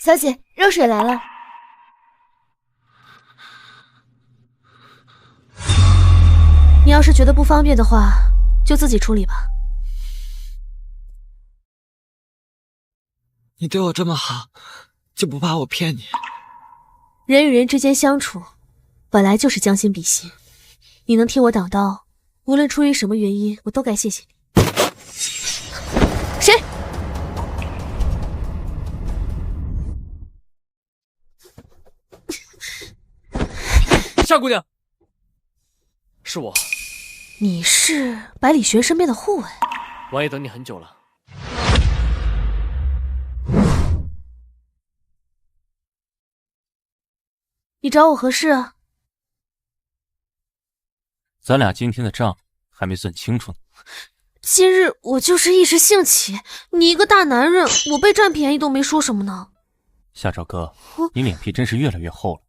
小姐，热水来了。你要是觉得不方便的话，就自己处理吧。你对我这么好，就不怕我骗你？人与人之间相处，本来就是将心比心。你能替我挡刀，无论出于什么原因，我都该谢谢你。谁？夏姑娘，是我。你是百里玄身边的护卫。王爷等你很久了。你找我何事啊？咱俩今天的账还没算清楚呢。今日我就是一时兴起，你一个大男人，我被占便宜都没说什么呢。夏朝哥，你脸皮真是越来越厚了。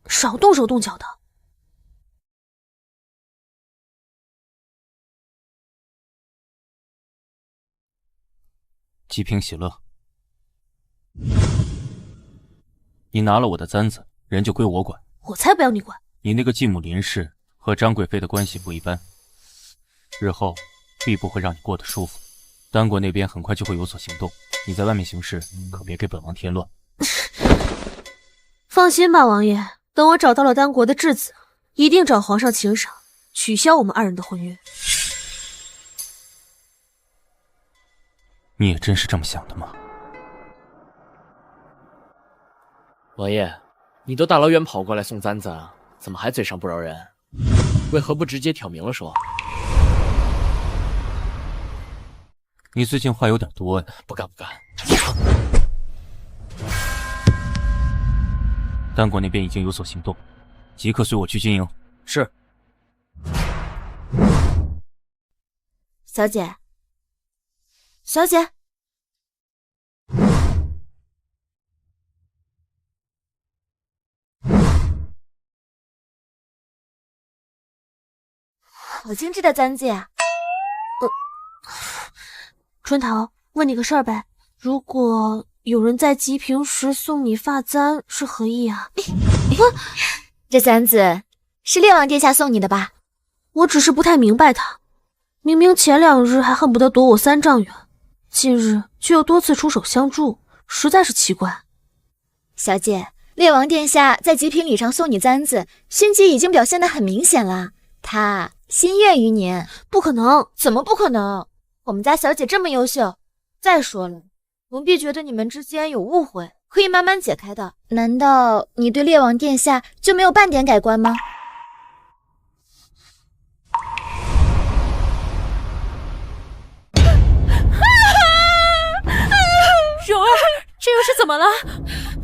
少动手动脚的。吉平喜乐，你拿了我的簪子，人就归我管。我才不要你管。你那个继母林氏和张贵妃的关系不一般，日后必不会让你过得舒服。丹国那边很快就会有所行动，你在外面行事可别给本王添乱。放心吧，王爷，等我找到了丹国的质子，一定找皇上请赏，取消我们二人的婚约。你也真是这么想的吗？王爷，你都大老远跑过来送簪子，怎么还嘴上不饶人？为何不直接挑明了说？你最近话有点多呀。不敢不敢。丹国那边已经有所行动，即刻随我去军营。是。小姐，小姐，好精致的簪子呀！春桃，问你个事儿呗，如果有人在吉平时送你发簪，是何意啊？这簪子是烈王殿下送你的吧？我只是不太明白他，明明前2日还恨不得躲我3丈远，近日却又多次出手相助，实在是奇怪。小姐，烈王殿下在吉平礼上送你簪子，心机已经表现得很明显了，他心悦于您。不可能！怎么不可能？我们家小姐这么优秀，再说了，奴婢觉得你们之间有误会，可以慢慢解开的。难道你对烈王殿下就没有半点改观吗？蓉儿，这又是怎么了？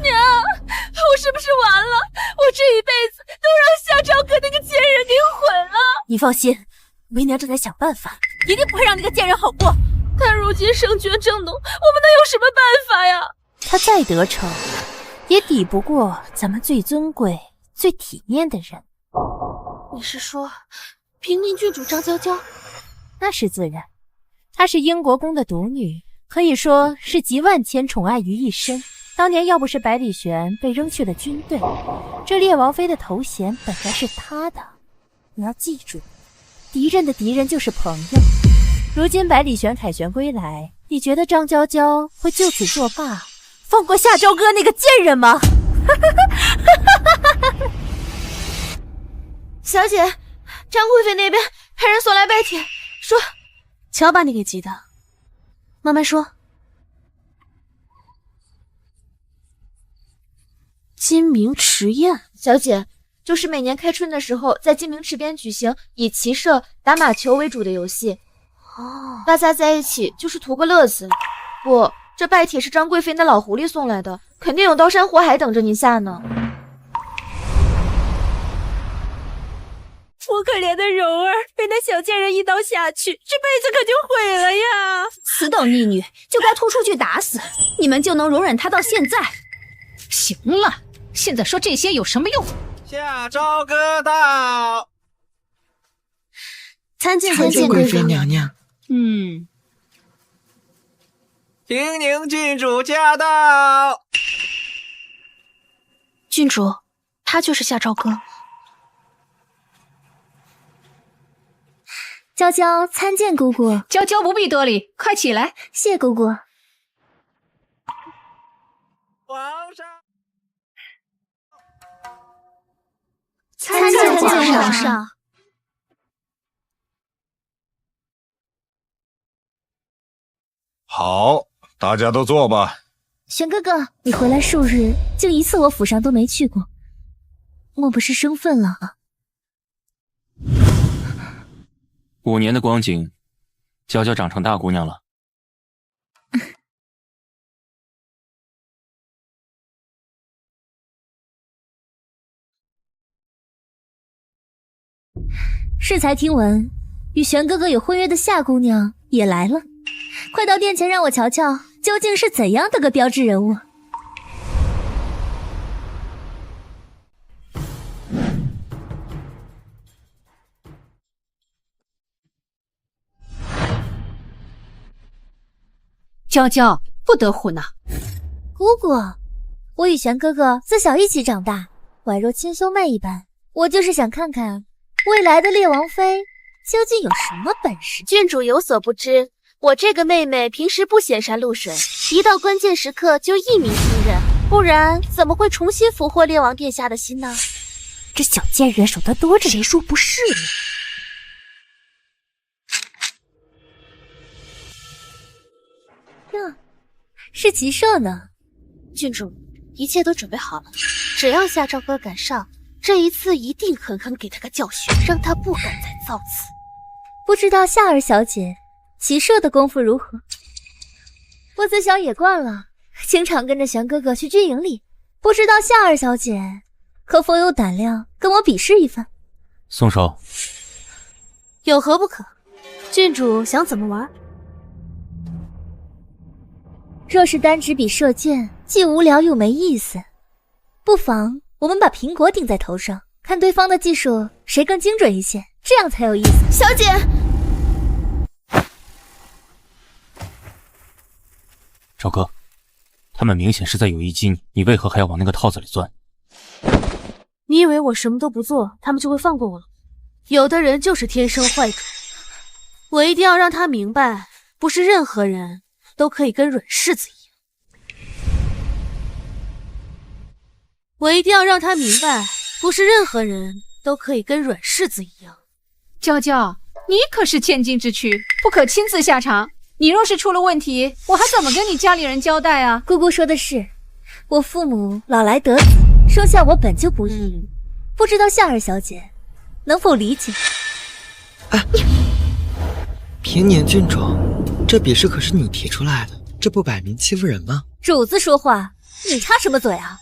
娘，我是不是完了？我这一辈子都让夏朝哥那个贱人给毁了。你放心，为娘正在想办法，一定不会让那个贱人好过。他如今声绝正浓，我们能有什么办法呀？他再得逞，也抵不过咱们最尊贵、最体面的人。你是说平宁郡主张娇娇？那是自然，她是英国宫的独女，可以说是集万千宠爱于一身。当年要不是百里玄被扔去了军队，这烈王妃的头衔本该是她的。你要记住，敌人的敌人就是朋友。如今百里玄凯旋归来，你觉得张娇娇会就此作罢，放过夏朝歌那个贱人吗？小姐，张贵妃那边派人送来拜帖，说瞧把你给急的。慢慢说。金明池宴，小姐，就是每年开春的时候，在金明池边举行以骑射、打马球为主的游戏。哦，大家在一起就是图个乐子。不，这拜帖是张贵妃那老狐狸送来的，肯定有刀山火海等着您下呢。我可怜的蓉儿被那小贱人一刀下去，这辈子可就毁了呀！此等逆女就该拖出去打死，你们就能容忍她到现在？行了，现在说这些有什么用？夏朝歌到，参见贵妃娘娘。平宁郡主驾到。郡主，他就是夏朝歌。娇娇参见姑姑。娇娇不必多礼，快起来。谢姑姑。参见皇上。好，大家都坐吧。玄哥哥，你回来数日，竟一次我府上都没去过，莫不是生分了啊？5年的光景，娇娇长成大姑娘了。适才听闻，与玄哥哥有婚约的夏姑娘也来了，快到殿前让我瞧瞧，究竟是怎样的个标志人物。娇娇，不得胡闹。姑姑，我与玄哥哥自小一起长大，宛若亲兄妹一般。我就是想看看未来的烈王妃究竟有什么本事。郡主有所不知，我这个妹妹平时不显山露水，一到关键时刻就一鸣惊人，不然怎么会重新俘获烈王殿下的心呢？这小贱人手段多着，谁说不是呢？呀，是骑射呢。郡主，一切都准备好了，只要夏朝歌赶上，这一次一定狠狠给他个教训，让他不敢再造次。不知道夏儿小姐骑射的功夫如何？我自小也惯了，经常跟着玄哥哥去军营里。不知道夏儿小姐可否有胆量跟我比试一番？松手。有何不可？郡主想怎么玩？若是单只比射箭，既无聊又没意思，不妨我们把苹果顶在头上，看对方的技术谁更精准一些，这样才有意思。小姐，朝歌，他们明显是在有意激你，你为何还要往那个套子里钻？你以为我什么都不做，他们就会放过我了？有的人就是天生坏种，我一定要让他明白，不是任何人都可以跟软柿子一样。我一定要让他明白，不是任何人都可以跟软柿子一样。娇娇，你可是千金之躯，不可亲自下场。你若是出了问题，我还怎么跟你家里人交代啊？姑姑说的是，我父母老来得子，生下我本就不易，不知道夏儿小姐能否理解？平年郡主，这比试可是你提出来的，这不摆明欺负人吗？主子说话，你插什么嘴啊？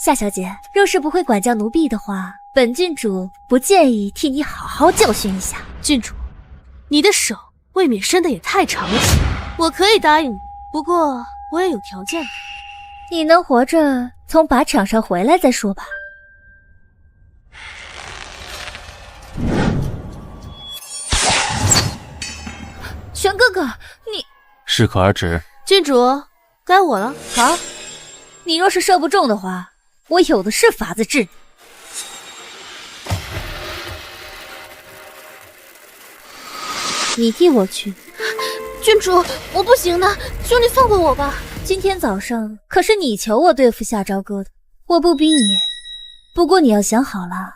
夏小姐，若是不会管教奴婢的话，本郡主不介意替你好好教训一下。郡主，你的手未免伸的也太长了些，我可以答应你，不过我也有条件的。你能活着从靶场上回来再说吧。玄哥哥，你适可而止。郡主，该我了。好，你若是射不中的话，我有的是法子治你。你替我去。郡主，我不行的，求你放过我吧。今天早上可是你求我对付夏朝歌的，我不逼你。不过你要想好了，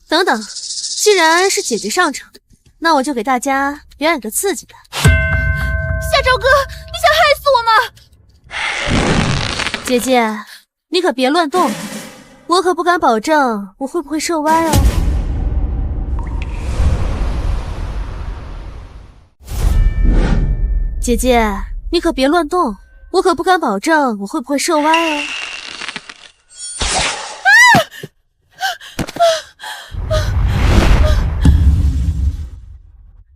等等，既然是姐姐上场，那我就给大家表演个刺激的。夏朝歌，你想害死我吗？姐姐，你可别乱动，我可不敢保证我会不会射歪哦。姐姐，你可别乱动，我可不敢保证我会不会射歪哦。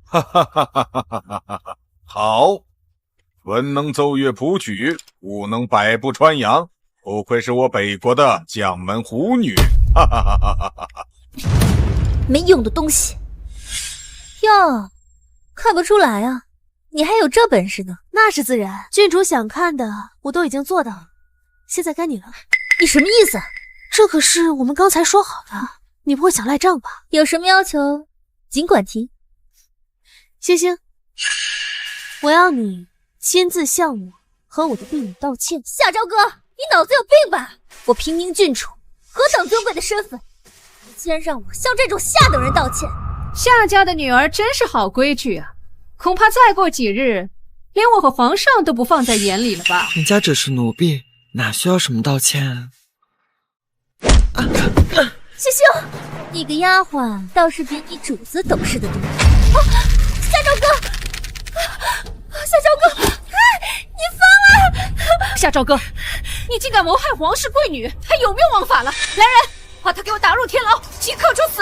哈哈哈哈哈哈哈哈！好，文能奏乐谱曲，武能百步穿杨，不愧是我北国的将门虎女！哈哈哈哈哈哈！没用的东西！哟，看不出来啊，你还有这本事呢。那是自然，郡主想看的我都已经做到了，现在该你了。你什么意思？这可是我们刚才说好的，你不会想赖账吧？有什么要求，尽管提。星星，我要你亲自向我和我的婢女道歉。夏朝哥，你脑子有病吧？我平宁郡主，何等尊贵的身份，你竟然让我向这种下等人道歉？夏家的女儿真是好规矩啊，恐怕再过几日，连我和皇上都不放在眼里了吧？人家只是奴婢，哪需要什么道歉？星星，你个丫鬟倒是比你主子懂事的多。夏朝哥，夏朝哥，你疯了！夏朝哥，你竟敢谋害皇室贵女，还有命枉法了！来人，把他给我打入天牢，即刻处死！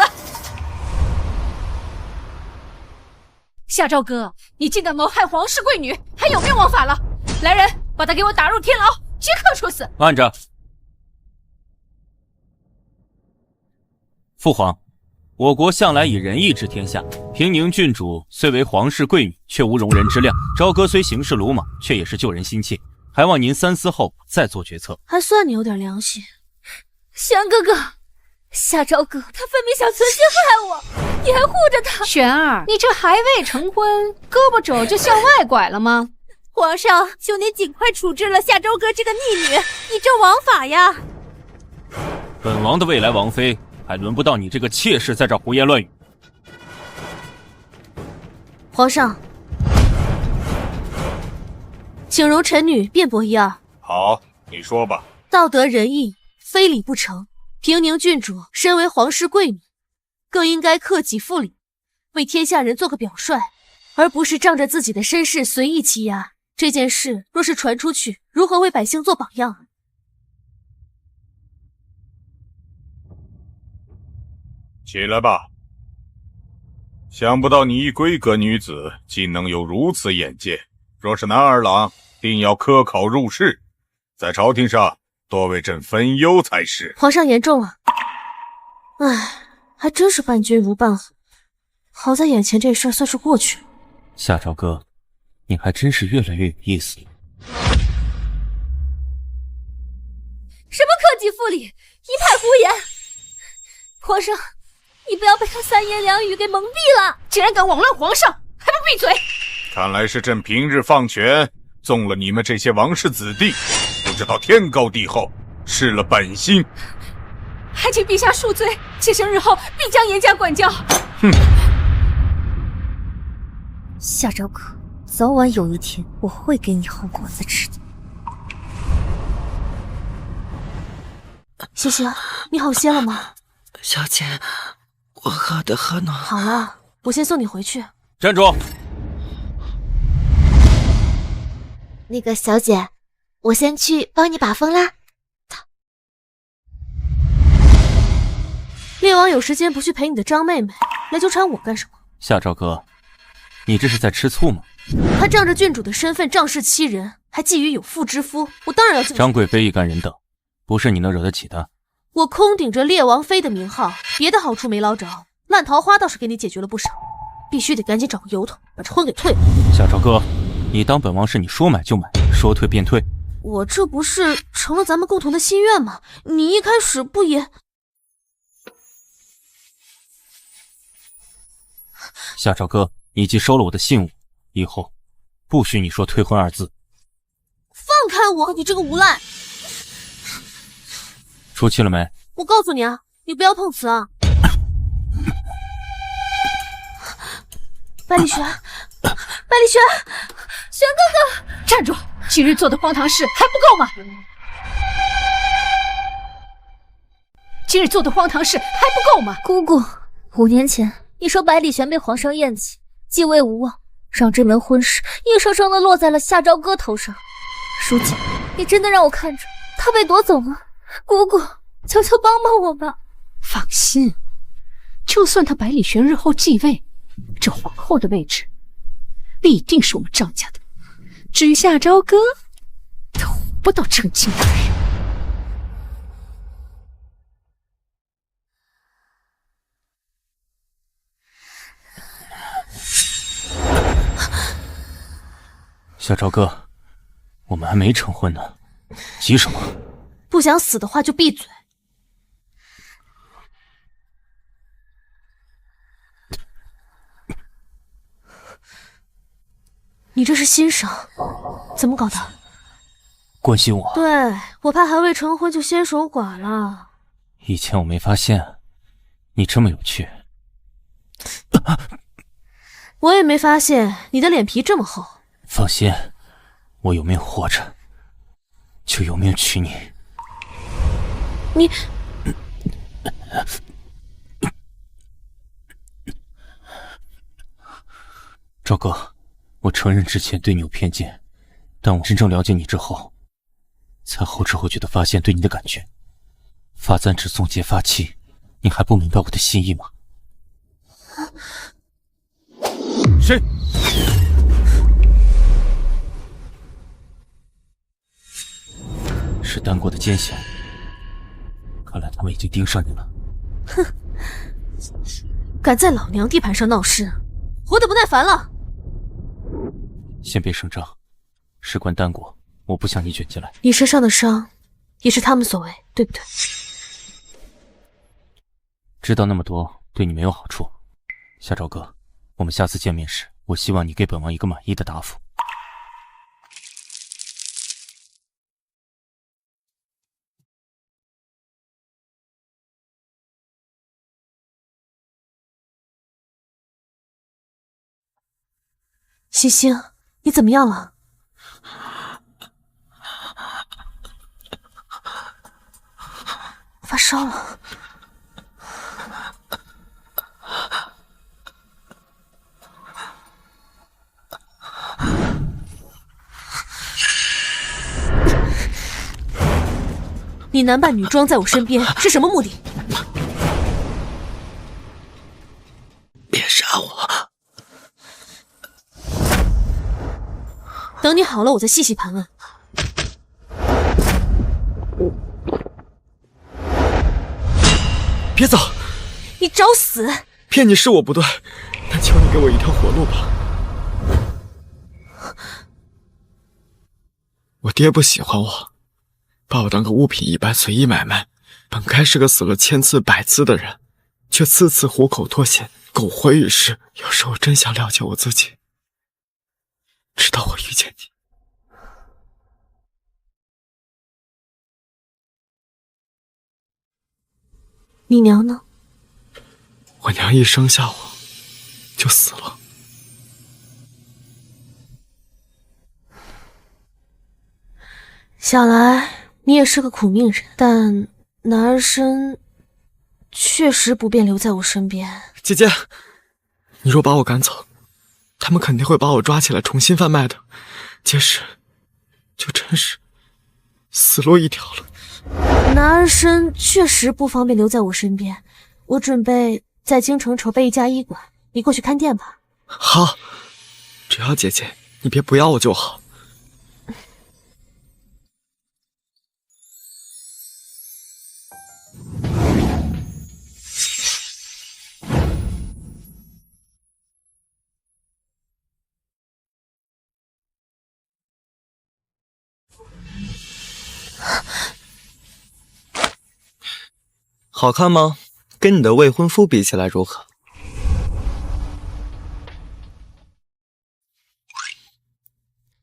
夏朝哥，你竟敢谋害皇室贵女，还有命枉法了！来人，把他给我打入天牢，即刻处死！慢着，父皇，我国向来以仁义治天下。平宁郡主虽为皇室贵女，却无容人之量。朝歌虽行事鲁莽，却也是救人心切，还望您三思后再做决策。还算你有点良心。玄哥哥，夏朝哥他分明想存心害我，你还护着他。玄儿，你这还未成婚，胳膊肘就向外拐了吗？皇上，求您尽快处置了夏朝哥这个逆女，以正王法呀！本王的未来王妃，还轮不到你这个妾室在这胡言乱语。皇上，请容臣女辩驳一二。好，你说吧。道德仁义，非礼不成。平宁郡主身为皇室贵女，更应该克己复礼，为天下人做个表率，而不是仗着自己的身世随意欺压。这件事若是传出去，如何为百姓做榜样？起来吧。想不到你一闺阁女子竟能有如此眼界，若是男儿郎，定要科考入仕，在朝廷上多为朕分忧才是。皇上言重了。唉，还真是伴君如伴虎。好在眼前这事算是过去了。夏朝歌，你还真是越来越有意思。什么克己复礼，一派胡言！皇上，你不要被他三言两语给蒙蔽了！竟然敢枉乱皇上，还不闭嘴！看来是朕平日放权，纵了你们这些王室子弟，不知道天高地厚，失了本心。还请陛下恕罪，妾身日后必将严加管教。哼！夏朝歌，早晚有一天我会给你好果子吃的。星星，你好些了吗？小姐，我喝的喝暖。好了，我先送你回去。站住！那个小姐，我先去帮你把风啦。烈王有时间不去陪你的张妹妹，来纠缠我干什么？夏朝歌，你这是在吃醋吗？他仗着郡主的身份仗势欺人，还觊觎有妇之夫，我当然要救。张贵妃一干人等，不是你能惹得起的。我空顶着烈王妃的名号，别的好处没捞着，烂桃花倒是给你解决了不少。必须得赶紧找个由头，把这婚给退了。夏朝歌，你当本王是你说买就买，说退便退？我这不是成了咱们共同的心愿吗？你一开始不也……夏朝歌，你既收了我的信物，以后不许你说退婚二字。放开我，你这个无赖！出气了没？我告诉你啊，你不要碰瓷啊！百里玄，百里玄，玄哥哥，站住！今日做的荒唐事还不够吗？今日做的荒唐事还不够吗？姑姑，5年前你说百里玄被皇上厌弃，继位无望，让这门婚事硬生生的落在了夏朝歌头上。如今你真的让我看着他被夺走吗？姑姑，求求帮帮我吧！放心，就算他百里玄日后继位，这皇后的位置必定是我们张家的。至于夏朝歌，他唬不到正经的人。夏朝歌，我们还没成婚呢，急什么？不想死的话就闭嘴。你这是心伤，怎么搞的？关心我？对，我怕还未成婚就先守寡了。以前我没发现你这么有趣。我也没发现你的脸皮这么厚。放心，我有命活着，就有命娶你。你，赵哥，我承认之前对你有偏见，但我真正了解你之后，才后知后觉的发现对你的感觉。发簪只送结发妻，你还不明白我的心意吗？谁？是丹国的奸细，看来他们已经盯上你了。哼，敢在老娘地盘上闹事，活得不耐烦了。先别声张，事关丹国，我不想你卷进来。你身上的伤，也是他们所为，对不对？知道那么多对你没有好处。夏朝哥，我们下次见面时，我希望你给本王一个满意的答复。西星，你怎么样了？发烧了。你男扮女装在我身边是什么目的？别杀我！等你好了，我再细细盘问。别走！你找死！骗你是我不对，但求你给我一条活路吧。我爹不喜欢我，把我当个物品一般随意买卖。本该是个死了千次百次的人，却次次虎口脱险，苟活于世。有时候真想了解我自己，直到我遇见你。你娘呢？我娘一生下我就死了。想来你也是个苦命人，但男儿身确实不便留在我身边。姐姐，你若把我赶走，他们肯定会把我抓起来重新贩卖的，届时就真是死路一条了。男儿身确实不方便留在我身边，我准备在京城筹备一家医馆，你过去看店吧。好，只要姐姐你别不要我就好。好看吗？跟你的未婚夫比起来如何？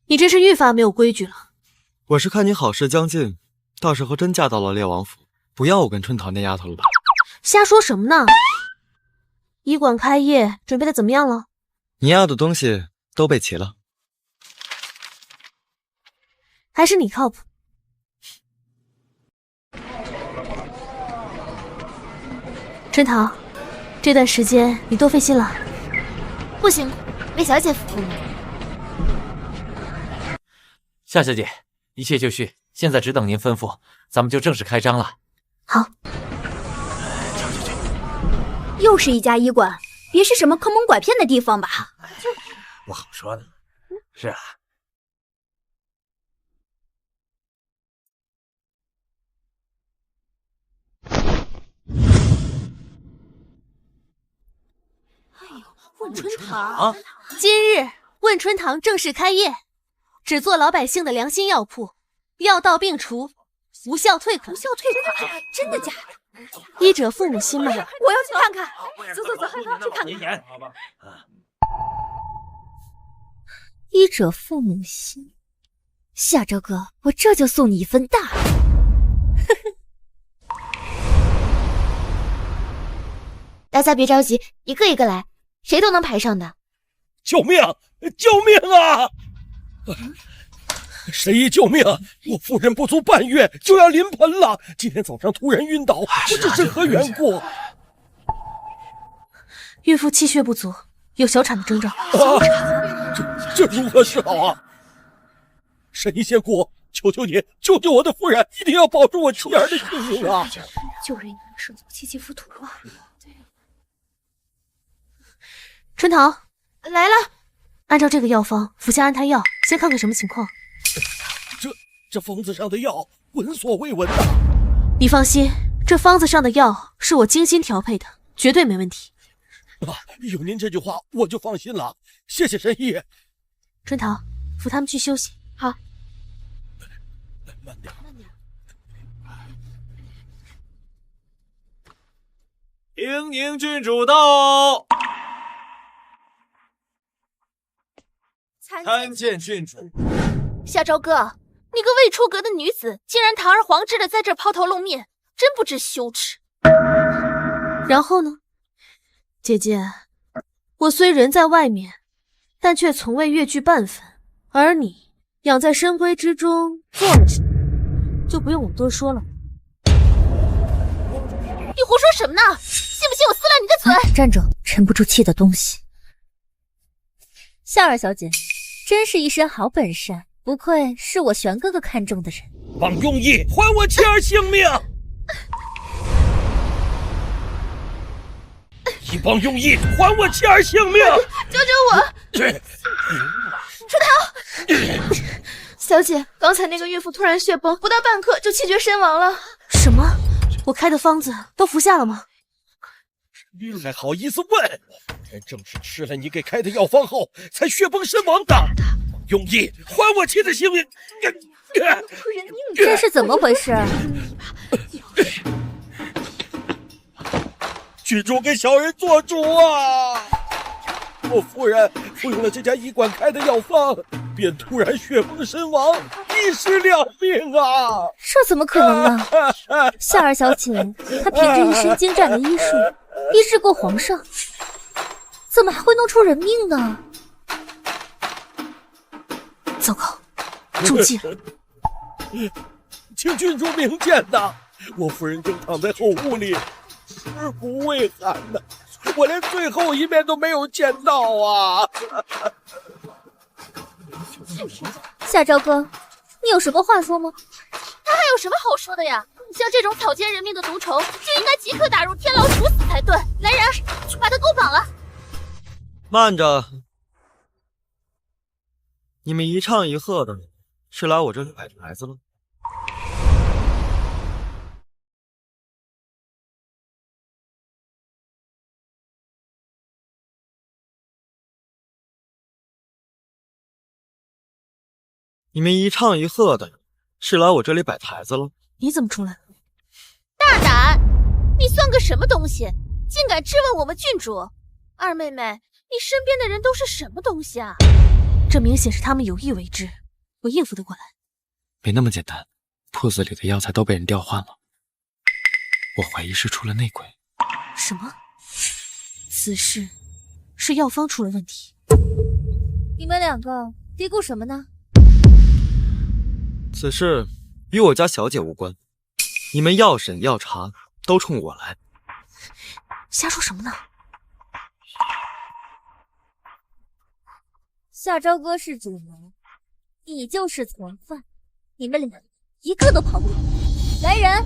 你真是愈发没有规矩了。我是看你好事将近，到时候真嫁到了烈王府，不要我跟春桃那丫头了吧？瞎说什么呢？医馆开业准备的怎么样了？你要的东西都备齐了。还是你靠谱。春桃，这段时间你多费心了。不辛苦，为小姐服务。夏小姐，一切就绪，现在只等您吩咐，咱们就正式开张了。好。又是一家医馆，别是什么坑蒙拐骗的地方吧？不好说呢。是啊。问春堂，今日问春堂正式开业，只做老百姓的良心药铺，药到病除，无效退款。无效退款？真的假的？医者父母心嘛。我要去看看。走走走，去看看。好吧。医者父母心。夏朝哥，我这就送你一份大礼。大家别着急，一个一个来，谁都能排上的。救命！救命啊！神医救命！我夫人不足半月就要临盆了，今天早上突然晕倒，不知是何缘故。孕妇气血不足，有小产的征兆。这如何是好啊？神医仙姑，求求你救救我的夫人，一定要保住我妻儿的性命啊！救人手足契机浮屠啊！春桃来了，按照这个药方服下安胎药，先看看什么情况。这方子上的药闻所未闻的。你放心，这方子上的药是我精心调配的，绝对没问题。有您这句话，我就放心了。谢谢神医。春桃，扶他们去休息。好。慢点。迎宁郡主到。参见郡主。夏朝哥，你个未出阁的女子，竟然堂而皇之的在这抛头露面，真不知羞耻。然后呢？姐姐，我虽人在外面，但却从未越剧半分。而你养在深闺之中做了什么，就不用我多说了。你胡说什么呢？信不信我撕烂你的嘴？站着，沉不住气的东西。夏儿小姐，真是一身好本事，不愧是我玄哥哥看中的人。王庸义，还我妻儿性命！一帮庸医，还我妻儿性命！救救我！出逃！小姐，刚才那个孕妇突然血崩，不到半刻就气绝身亡了。什么？我开的方子都服下了吗？还好意思问？正是吃了你给开的药方后，才血崩身亡的。庸医，还我妻的性命！这是怎么回事？郡主给小人做主啊！我夫人服用了这家医馆开的药方，便突然血崩身亡，一尸两命啊！这怎么可能呢？夏儿小姐，她凭着一身精湛的医术，医治过皇上，怎么还会弄出人命呢？糟糕，中计了！请郡主明鉴呐！我夫人正躺在后屋里，尸骨未寒呢，我连最后一面都没有见到啊！夏朝哥，你有什么话说吗？他还有什么好说的呀？像这种草菅人命的毒虫，就应该即刻打入天牢处死才对。来人，去把他给我绑了！慢着，你们一唱一和的，是来我这里摆台子了？你们一唱一和的，是来我这里摆台子了？你怎么出来了？大胆！你算个什么东西，竟敢质问我们郡主？二妹妹，你身边的人都是什么东西啊？这明显是他们有意为之，我应付得过来。没那么简单，铺子里的药材都被人调换了，我怀疑是出了内鬼。什么？此事是药方出了问题？你们两个嘀咕什么呢？此事与我家小姐无关，你们要审要查都冲我来。瞎说什么呢？夏朝哥是主谋，你就是从犯，你们俩一个都跑不了。来人，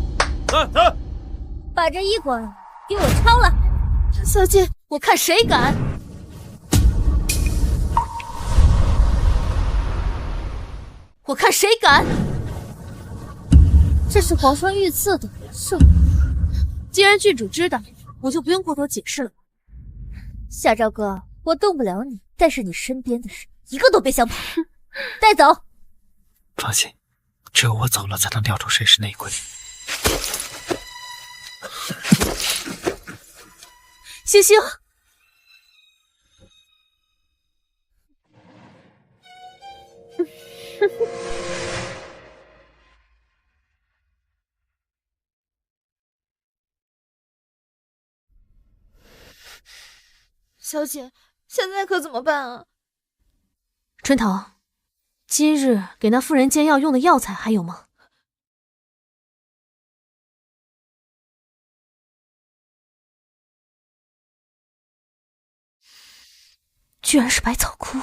把这医馆给我抄了！小姐，我看谁敢！我看谁敢！这是皇上御赐的，是。既然郡主知道，我就不用过多解释了。夏朝哥，我动不了你，但是你身边的人一个都别想跑，带走。放心，只有我走了，才能调出谁是内鬼。星星，小姐，现在可怎么办啊？春桃，今日给那妇人煎药用的药材还有吗？居然是百草枯，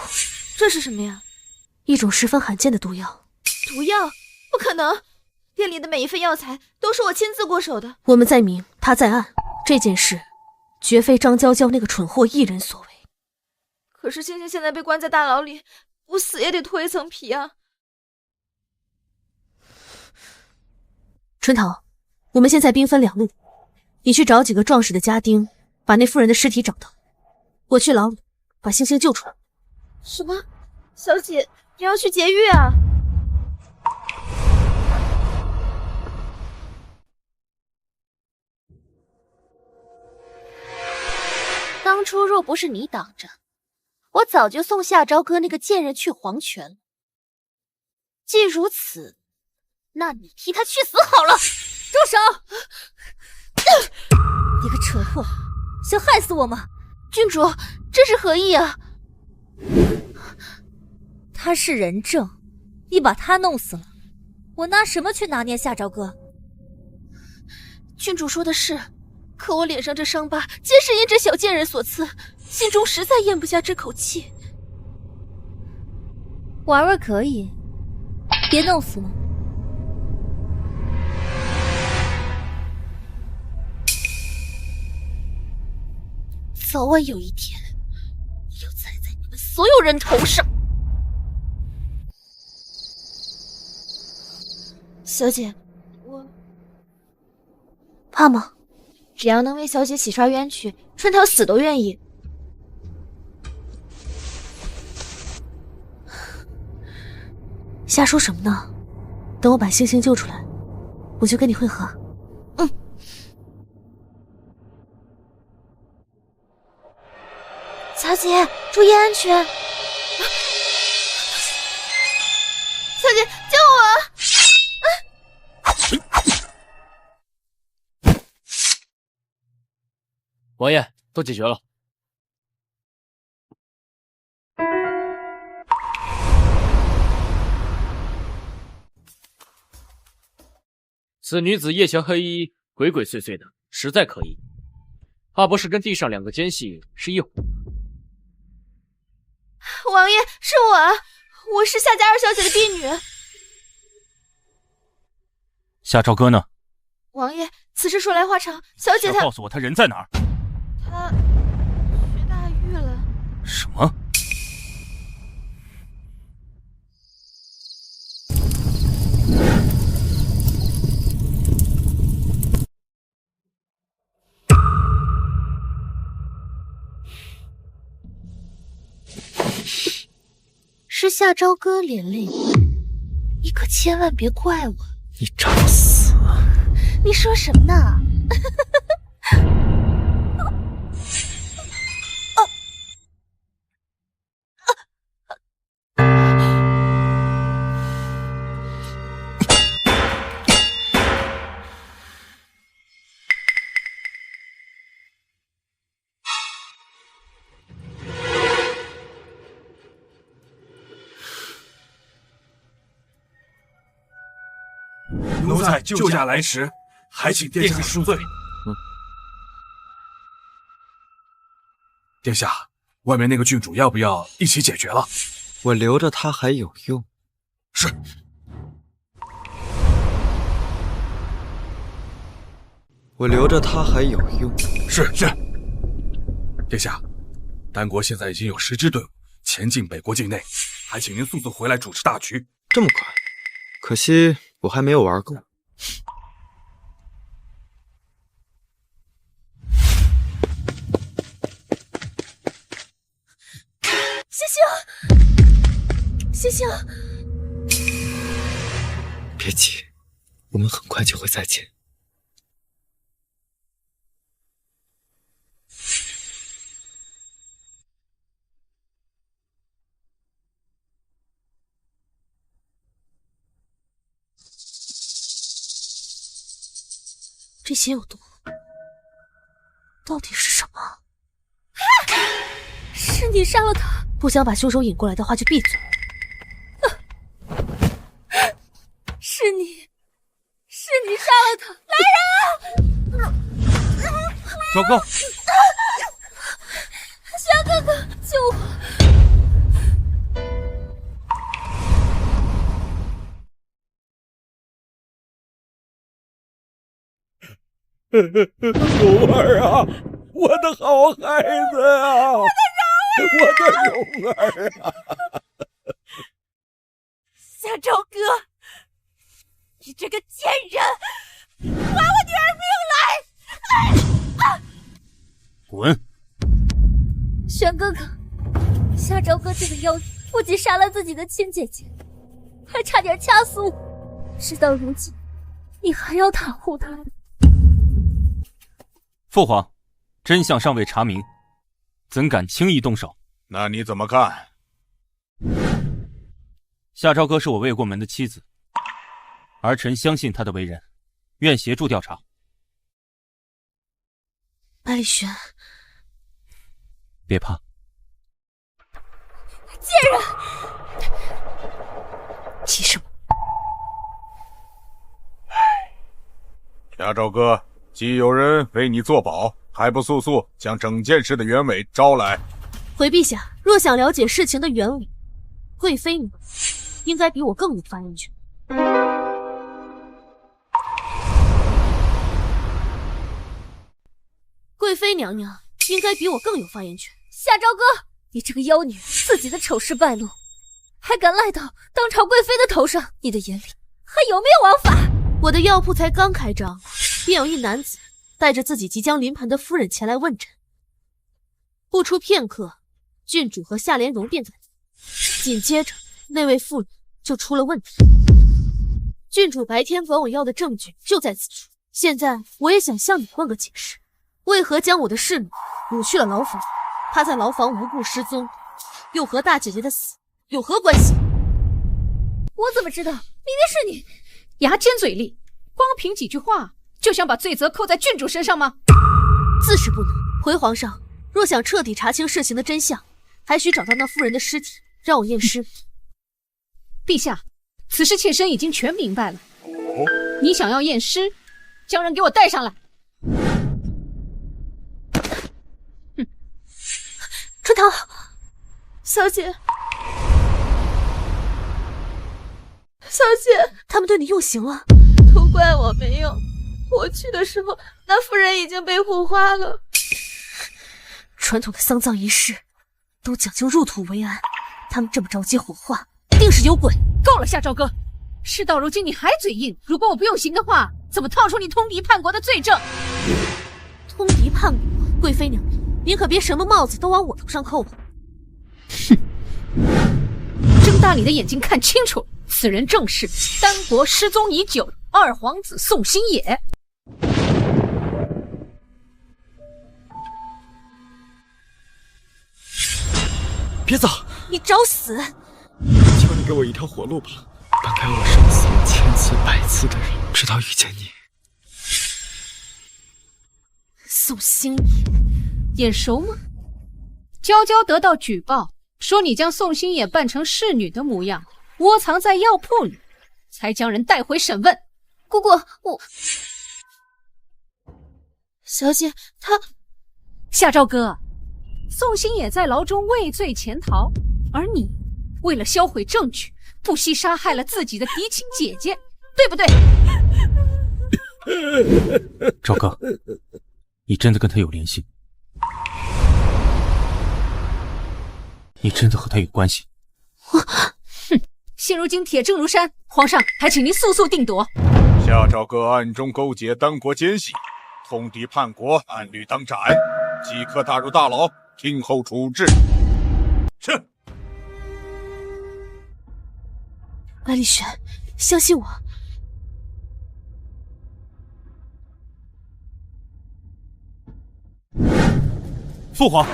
这是什么呀？一种十分罕见的毒药。毒药？不可能！店里的每一份药材都是我亲自过手的。我们在明，他在暗，这件事绝非张娇娇那个蠢货一人所为。可是星星现在被关在大牢里，我死也得脱一层皮啊！春桃，我们现在兵分两路，你去找几个壮实的家丁，把那妇人的尸体找到；我去牢里把星星救出来。什么？小姐，你要去劫狱啊？当初若不是你挡着，我早就送夏朝歌那个贱人去黄泉了。既如此，那你替他去死好了。住手！你个蠢货，想害死我吗？郡主，这是何意啊？他是人证，你把他弄死了，我拿什么去拿捏夏朝歌？郡主说的是，可我脸上这伤疤皆是因这小贱人所赐，心中实在咽不下这口气。玩玩可以，别弄死了。早晚有一天，要踩在你们所有人头上。小姐，我怕吗？只要能为小姐洗刷冤屈，春桃死都愿意。瞎说什么呢？等我把星星救出来，我就跟你会合。小姐，注意安全！小姐，救我！王爷，都解决了。此女子夜行黑衣，鬼鬼祟祟的，实在可疑。怕不是跟地上两个奸细是一伙。王爷，是我是夏家二小姐的婢女。夏朝歌呢？王爷，此事说来话长，小姐她……告诉我他人在哪儿？她去大狱了。什么？是夏朝歌连累我，你可千万别怪我。你找死！你说什么呢？奴才救驾来迟，还请殿下恕罪。殿下，外面那个郡主要不要一起解决了？我留着他还有用。是。我留着他还有用。是。殿下，丹国现在已经有10支队伍前进北国境内，还请您速速回来主持大局。这么快？可惜我还没有玩够。星星，别别急，我们很快就会再见。这血有毒，到底是什么？是你杀了他！不想把凶手引过来的话，就闭嘴。是你杀了他！来人啊！小哥，夏哥哥，救我！蓉儿啊，我的好孩子啊，我的蓉儿啊！夏朝哥，你这个贱人，还我女儿命来！滚！玄哥哥，夏朝哥这个妖女不仅杀了自己的亲姐姐，还差点掐死我。事到如今，你还要袒护他？父皇，真相尚未查明，怎敢轻易动手？那你怎么看？夏朝歌是我未过门的妻子，儿臣相信他的为人，愿协助调查。百里玄，别怕。贱人！急什么？夏朝歌，既有人为你作保，还不速速将整件事的原委招来？回陛下，若想了解事情的原委，贵妃你应该比我更有发言权。贵妃娘娘应该比我更有发言权。夏朝歌，你这个妖女，自己的丑事败露，还敢赖到当朝贵妃的头上，你的眼里还有没有王法？我的药铺才刚开张，便有一男子带着自己即将临盆的夫人前来问诊。不出片刻，郡主和夏莲蓉便在此，紧接着那位妇人就出了问题。郡主白天管我要的证据就在此处，现在我也想向你问个解释，为何将我的侍女掳去了牢房？她在牢房无故失踪，又和大姐姐的死有何关系？我怎么知道？明明是你！牙尖嘴利，光凭几句话就想把罪责扣在郡主身上吗？自是不能。回皇上，若想彻底查清事情的真相，还需找到那妇人的尸体，让我验尸。陛下，此事妾身已经全明白了。你想要验尸，将人给我带上来。春桃，小姐，小姐，他们对你用刑了，都怪我没用。我去的时候，那妇人已经被火化了。传统的丧葬仪式都讲究入土为安，他们这么着急火化，定是有鬼。够了，夏朝歌，事到如今你还嘴硬。如果我不用刑的话，怎么套出你通敌叛国的罪证？通敌叛国，贵妃娘娘，您可别什么帽子都往我头上扣啊！哼，睁大你的眼睛看清楚，此人正是丹国失踪已久的二皇子宋兴野。别走！你找死！求你给我一条活路吧！本该我生死了千次百次的人，直到遇见你。宋兴野，眼熟吗？娇娇得到举报，说你将宋兴野扮成侍女的模样，窝藏在药铺里，才将人带回审问。姑姑，我……小姐，他……夏朝歌，宋兴野在牢中畏罪潜逃，而你为了销毁证据，不惜杀害了自己的嫡亲姐姐，对不对？朝歌，你真的跟他有联系？你真的和他有关系？哼，现如今铁证如山，皇上还请您速速定夺。夏朝歌暗中勾结丹国奸细，通敌叛国，按律当斩，即刻打入大牢，听候处置。是。百里玄，相信我，父皇，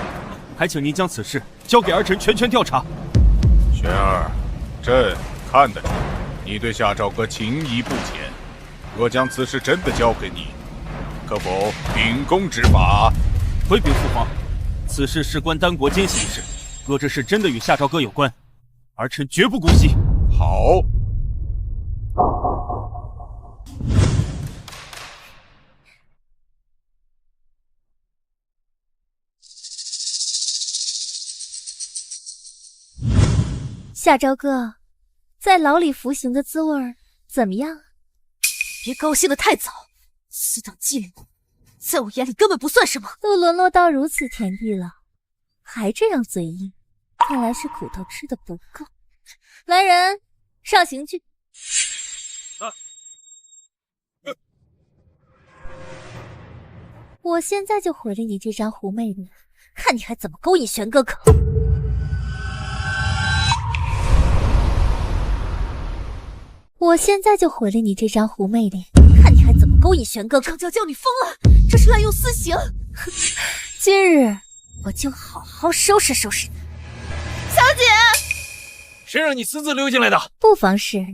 还请您将此事交给儿臣全权调查。玄儿，朕看得出你对夏朝歌情谊不浅。若将此事真的交给你，可否秉公执法？回禀父皇，此事事关丹国奸细一事，若这事真的与夏朝歌有关，儿臣绝不姑息。好。夏朝歌，在牢里服刑的滋味怎么样？别高兴得太早，死等伎俩，在我眼里根本不算什么。都沦落到如此田地了，还这样嘴硬，看来是苦头吃的不够。来人，上刑具。我现在就毁了你这张狐媚脸，看你还怎么勾引玄哥哥。我现在就毁了你这张狐媚脸，看你还怎么勾引玄哥哥。上教教你疯了，这是滥用私刑。今日我就好好收拾收拾你。小姐，谁让你私自溜进来的？不妨事，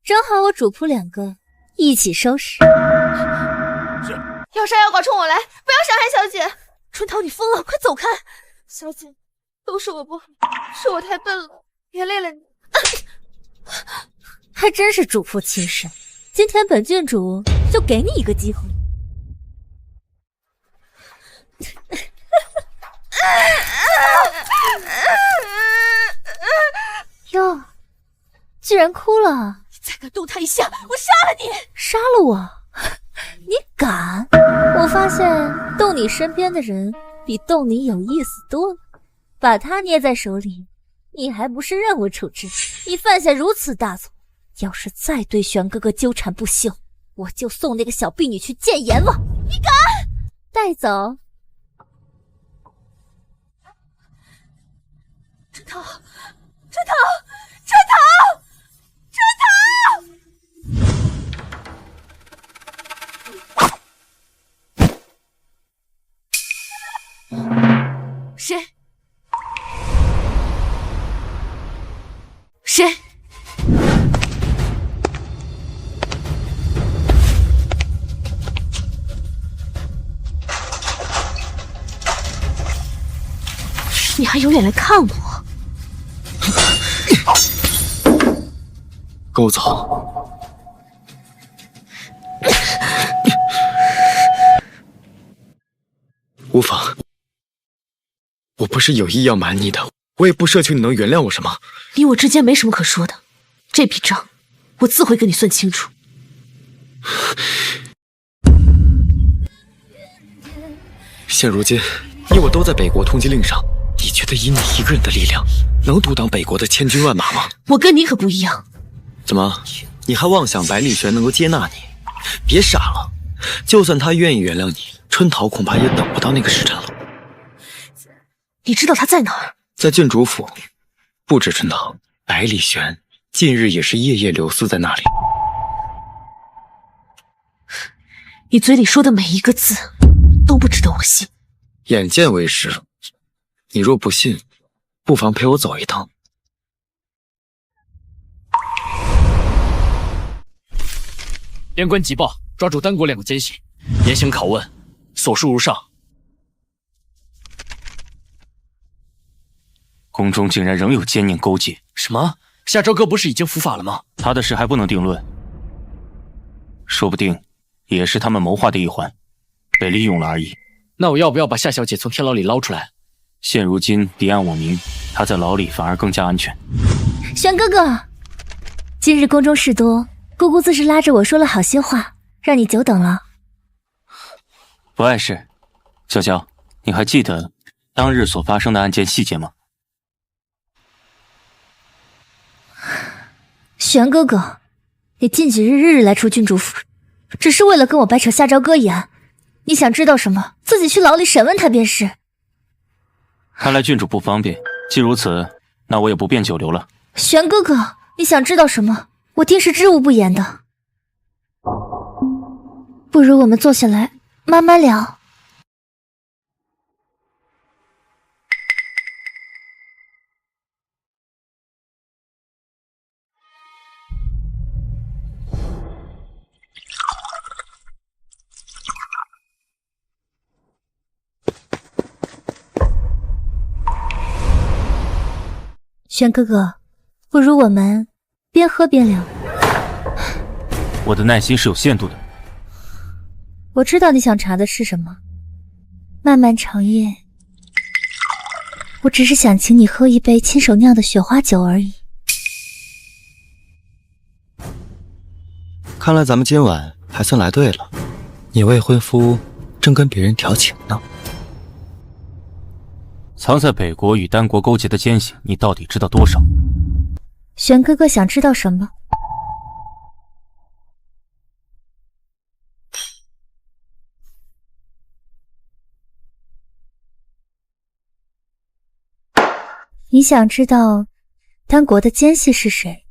正好我主仆两个一起收拾。要杀要剐冲我来，不要伤害小姐。春桃，你疯了，快走开！小姐，都是我不好，是我太笨了，原谅了你。还真是主仆亲事，今天本郡主就给你一个机会。哟，居然哭了！你再敢动他一下，我杀了你！杀了我？你敢？我发现动你身边的人比动你有意思多了。把他捏在手里，你还不是任我处置？你犯下如此大错，要是再对玄哥哥纠缠不休，我就送那个小婢女去见阎王！你敢？带走！春桃，春桃，春桃，春桃！谁？谁？你还有脸来看我？跟我走。无妨，我不是有意要瞒你的，我也不奢求你能原谅我什么。你我之间没什么可说的，这笔账我自会跟你算清楚。现如今，你我都在北国通缉令上，你觉得以你一个人的力量，能独挡北国的千军万马吗？我跟你可不一样。怎么，你还妄想白丽璇能够接纳你？别傻了，就算他愿意原谅你，春桃恐怕也等不到那个时辰了。你知道他在哪儿？在郡主府。不止春桃，白丽璇近日也是夜夜留宿在那里。你嘴里说的每一个字都不值得我信。眼见为实，你若不信，不妨陪我走一趟。边关急报，抓住丹国2个奸细，严刑拷问，所述如上。宫中竟然仍有奸佞勾结。什么？夏朝歌不是已经伏法了吗？他的事还不能定论，说不定也是他们谋划的一环，被利用了而已。那我要不要把夏小姐从天牢里捞出来？现如今敌暗我明，她在牢里反而更加安全。玄哥哥，今日宫中事多，姑姑自是拉着我说了好些话，让你久等了。不碍事。娇娇，你还记得当日所发生的案件细节吗？玄哥哥，你近几日日日来出郡主府，只是为了跟我掰扯夏朝歌一案。你想知道什么，自己去牢里审问他便是。看来郡主不方便，既如此，那我也不便久留了。玄哥哥，你想知道什么，我定是知无不言的。不如我们坐下来慢慢聊。轩哥哥，不如我们边喝边聊。我的耐心是有限度的。我知道你想查的是什么。漫漫长夜，我只是想请你喝一杯亲手酿的雪花酒而已。看来咱们今晚还算来对了。你未婚夫正跟别人调情呢。藏在北国与丹国勾结的奸细，你到底知道多少？玄哥哥想知道什么？你想知道丹国的奸细是谁，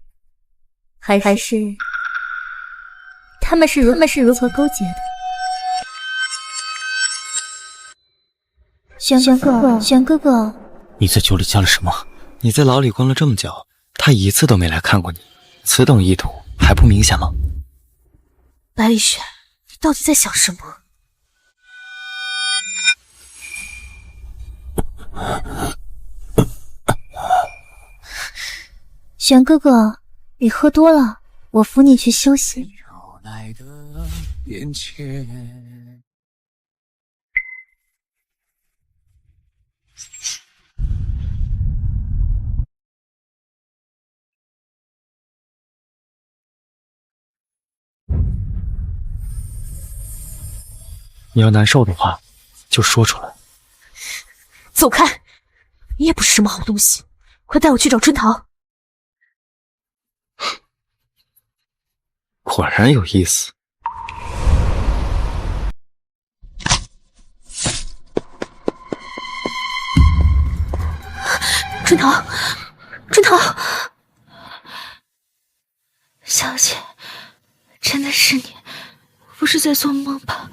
还是他们是如何勾结的？玄哥哥，你在酒里加了什么？你在牢里关了这么久，他一次都没来看过你，此等意图还不明显吗？百里玄，你到底在想什么？玄哥哥，你喝多了，我扶你去休息。你要难受的话，就说出来。走开！你也不是什么好东西，快带我去找春桃。果然有意思。春桃，春桃，小姐，真的是你，不是在做梦吧？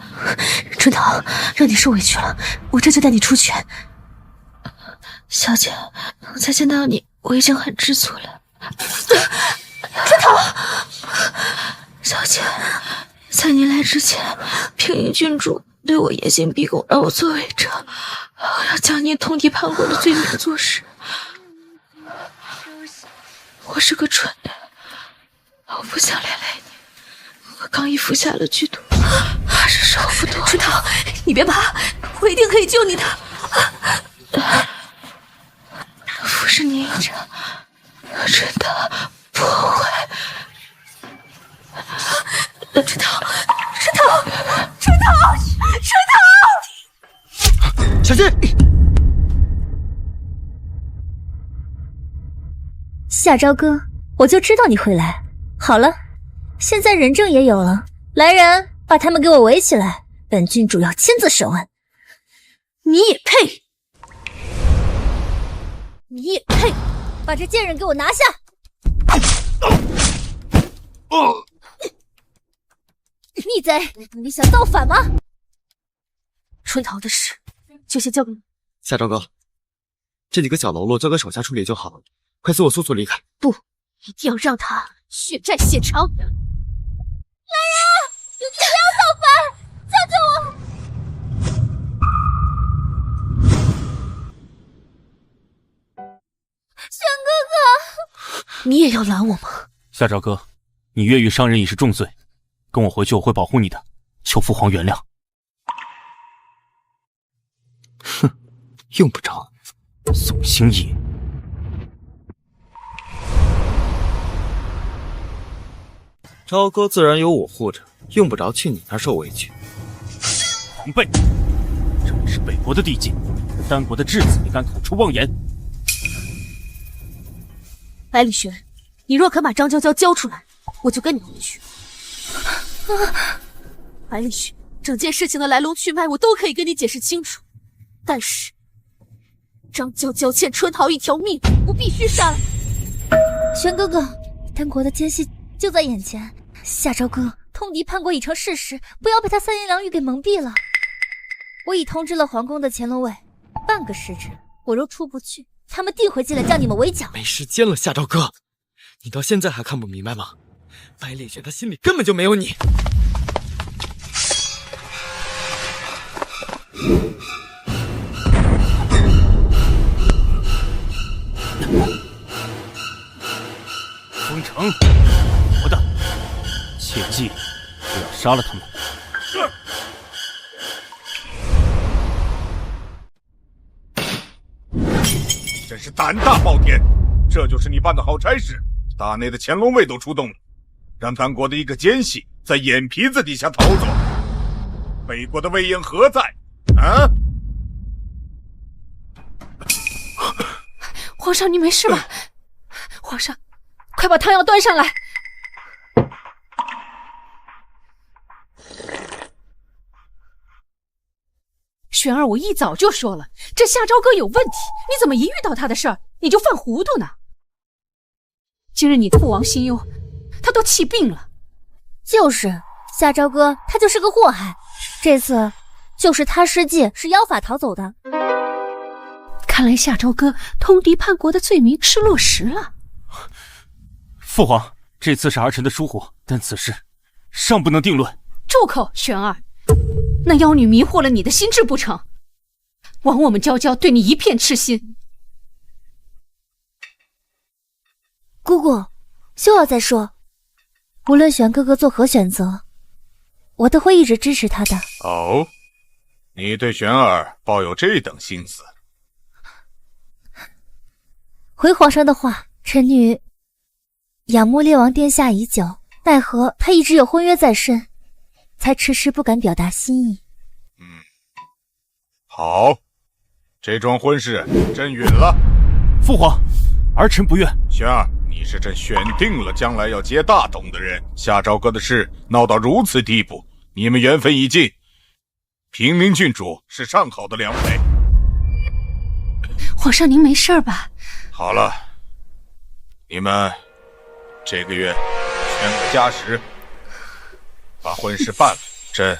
春桃，让你受委屈了，我这就带你出去。小姐，刚才见到你，我已经很知足了。春桃，小姐，在你来之前，平阴郡主对我严刑逼供，让我作为者，我要将你通敌叛国的罪名坐实。我是个蠢的，我不想连累你。我刚一服下了剧毒，还是受不得。春桃，你别怕，我一定可以救你的。服侍你一场，真的不会。春桃，春桃，春桃，春桃！小心！夏朝歌，我就知道你会来。好了，现在人证也有了，来人，把他们给我围起来，本郡主要亲自审问。你也配？你也配？把这贱人给我拿下！逆贼，你想造反吗？春桃的事就先交给你。夏朝歌，这几个小喽啰交给手下处理就好了，快随我速速离开。不，一定要让他血债血偿。来人，你不要造反，救救我！玄哥哥，你也要拦我吗？夏朝歌，你越狱伤人已是重罪，跟我回去，我会保护你的，求父皇原谅。哼，用不着。宋兴义，朝歌自然有我护着，用不着去你那儿受委屈。狼狈！这里是北国的地界，丹国的质子，你敢口出妄言？百里玄，你若肯把张娇娇交出来，我就跟你回去。百里玄，整件事情的来龙去脉我都可以跟你解释清楚，但是张娇娇欠春桃一条命，我必须杀了。玄哥哥，丹国的奸细就在眼前，夏朝歌通敌叛国已成事实，不要被他三言两语给蒙蔽了。我已通知了皇宫的乾隆卫，半个时辰，我若出不去，他们定会进来将你们围剿。没时间了，夏朝歌，你到现在还看不明白吗？百里玄他心里根本就没有你。杀了他们。真是胆大包天！这就是你办的好差事，大内的乾隆卫都出动了，让丹国的一个奸细在眼皮子底下操作，北国的威严何在？啊！皇上，你没事吧？皇上，快把汤药端上来。玄儿，我一早就说了，这夏朝歌有问题，你怎么一遇到他的事儿你就犯糊涂呢？今日你父王心忧，他都气病了。就是夏朝歌，他就是个祸害。这次就是他失计，是妖法逃走的。看来夏朝歌通敌叛国的罪名是落实了。父皇，这次是儿臣的疏忽，但此事尚不能定论。住口，玄儿！那妖女迷惑了你的心智不成？枉我们娇娇对你一片痴心。姑姑，休要再说。无论玄哥哥做何选择，我都会一直支持他的。哦，你对玄儿抱有这等心思？回皇上的话，臣女仰慕烈王殿下已久，奈何他一直有婚约在身，才迟迟不敢表达心意。好，这桩婚事朕允了。父皇，儿臣不愿。玄儿，你是朕选定了将来要接大统的人，夏朝歌的事闹到如此地步，你们缘分已尽。平宁郡主是上好的良配。皇上，您没事吧？好了，你们这个月全部加时，把婚事办了，朕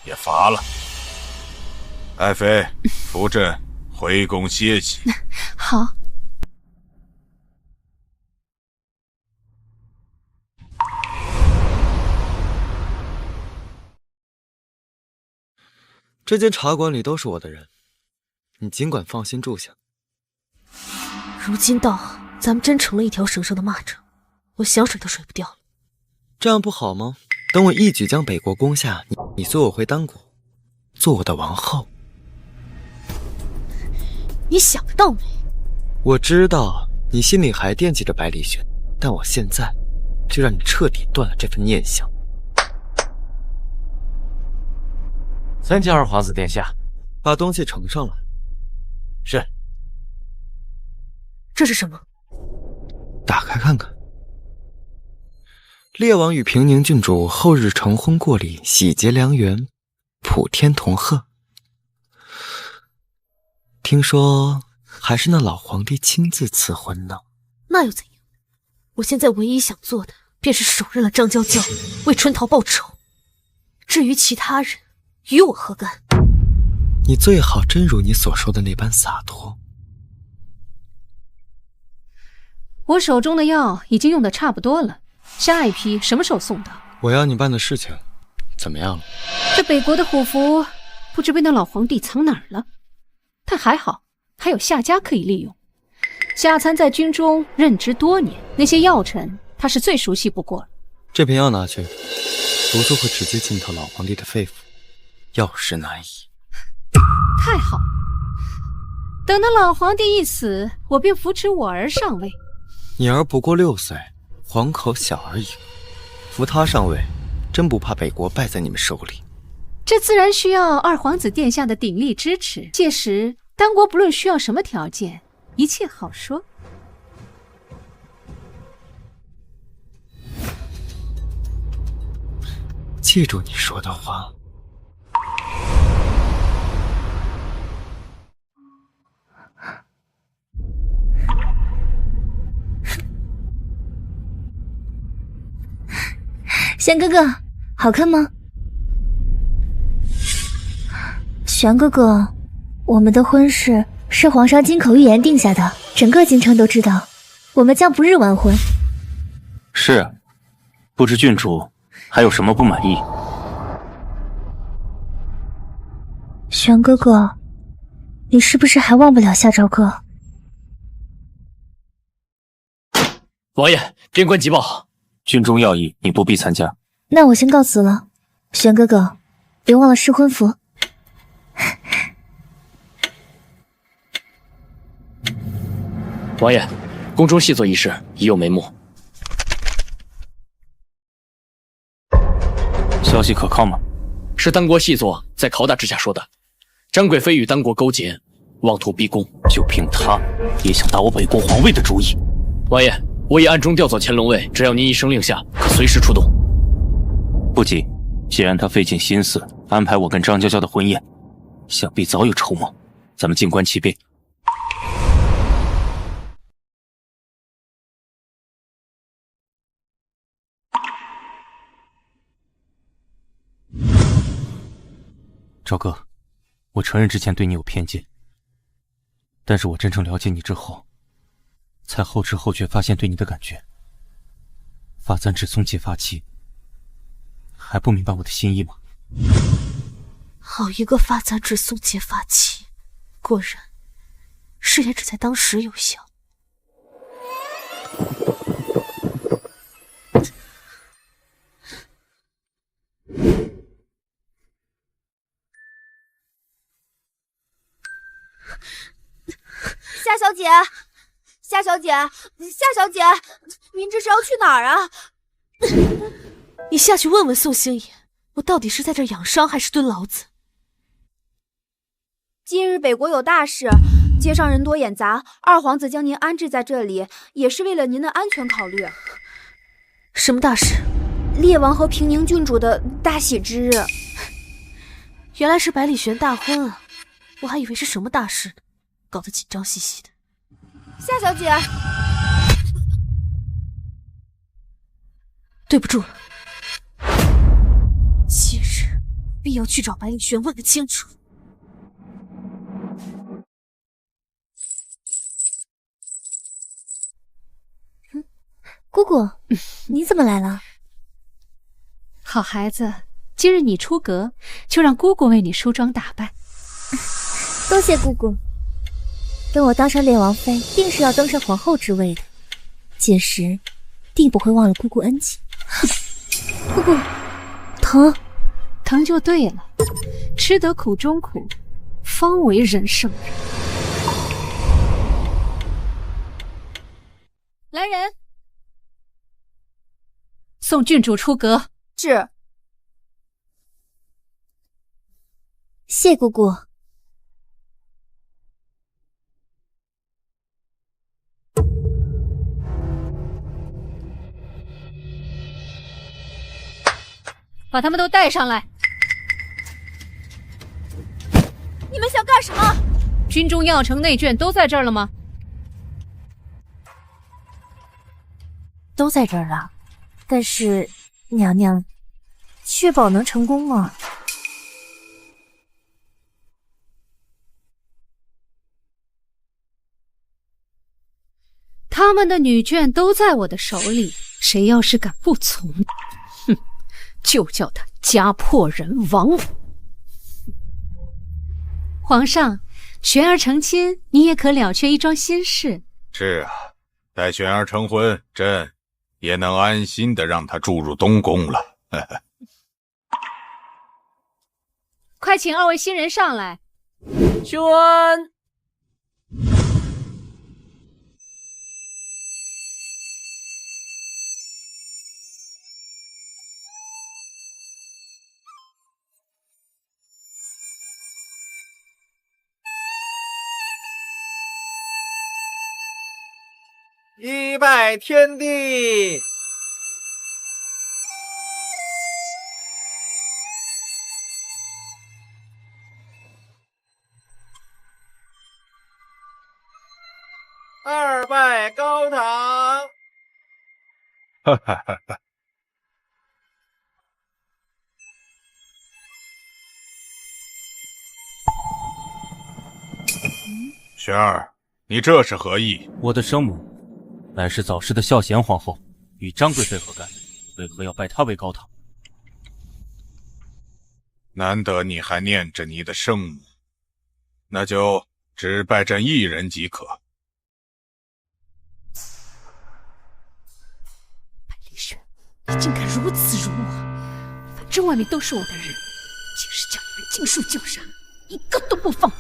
也罚了。爱妃，扶朕回宫歇息。好。这间茶馆里都是我的人，你尽管放心住下。如今倒咱们真成了一条绳上的蚂蚱，我想水都水不掉了。这样不好吗？等我一举将北国攻下，你随我回丹国，做我的王后。你想得到没？我知道你心里还惦记着百里玄，但我现在就让你彻底断了这份念想。参见二皇子殿下。把东西呈上来。是。这是什么？打开看看。烈王与平宁郡主后日成婚过礼，喜结良缘，普天同贺。听说还是那老皇帝亲自赐婚呢。那又怎样？我现在唯一想做的便是手刃了张娇娇，为春桃报仇。至于其他人，与我何干？你最好真如你所说的那般洒脱。我手中的药已经用得差不多了，下一批什么时候送到？我要你办的事情怎么样了？这北国的虎符不知被那老皇帝藏哪儿了，但还好还有夏家可以利用。夏参在军中任职多年，那些药尘他是最熟悉不过了。这瓶药拿去，毒素会直接浸透老皇帝的肺腑，药石难移。太好，等那老皇帝一死，我便扶持我儿上位。你儿不过6岁，皇口小而已，扶他上位，真不怕北国败在你们手里。这自然需要二皇子殿下的鼎力支持，届时丹国不论需要什么条件，一切好说。记住你说的话。玄哥哥，好看吗？玄哥哥，我们的婚事是皇上金口玉言定下的，整个京城都知道，我们将不日完婚。是，不知郡主还有什么不满意？玄哥哥，你是不是还忘不了夏朝歌？王爷，边关急报，军中要义，你不必参加。那我先告辞了。玄哥哥，别忘了试婚服。王爷，宫中细作一事已有眉目。消息可靠吗？是丹国细作在拷打之下说的。张贵妃与丹国勾结，妄图逼宫。就凭他，也想打我北国皇位的主意？王爷，我已暗中调走乾隆卫，只要您一声令下，可随时出动。不急，既然他费尽心思安排我跟张娇娇的婚宴，想必早有筹谋。咱们静观其变。赵哥，我承认之前对你有偏见，但是我真正了解你之后，才后知后觉发现对你的感觉。发簪只送结发期，还不明白我的心意吗？好一个发簪只送结发期，果然，誓言只在当时有效。夏小姐，夏小姐，夏小姐，您这是要去哪儿啊？你下去问问宋星野，我到底是在这养伤还是蹲牢子？今日北国有大事，街上人多眼杂，二皇子将您安置在这里，也是为了您的安全考虑。什么大事？烈王和平宁郡主的大喜之日。原来是百里玄大婚啊！我还以为是什么大事呢，搞得紧张兮兮的。夏小姐，对不住了，今日必要去找百里玄问个清楚。姑姑，你怎么来了？好孩子，今日你出阁，就让姑姑为你梳妆打扮。多谢姑姑。等我当上烈王妃，定是要登上皇后之位的。届时，定不会忘了姑姑恩情。姑姑，疼，疼就对了，吃得苦中苦，方为人上人。来人，送郡主出阁。是。谢姑姑。把他们都带上来。你们想干什么？军中要城内眷都在这儿了吗？都在这儿了，但是娘娘，确保能成功吗？他们的女眷都在我的手里，谁要是敢不从，哼，就叫他家破人亡。皇上，玄儿成亲，你也可了却一桩心事。是啊，待玄儿成婚，朕也能安心的让她住入东宫了。快请二位新人上来。宣。一拜天地，二拜高堂。哈哈哈哈！玄儿，你这是何意？我的生母乃是早逝的孝贤皇后，与张贵妃何干？为何要拜她为高堂？难得你还念着你的生母，那就只拜朕一人即可。百里玄，你竟敢如此辱我！反这外面都是我的人，竟是将你们尽数绞杀，一个都不放过。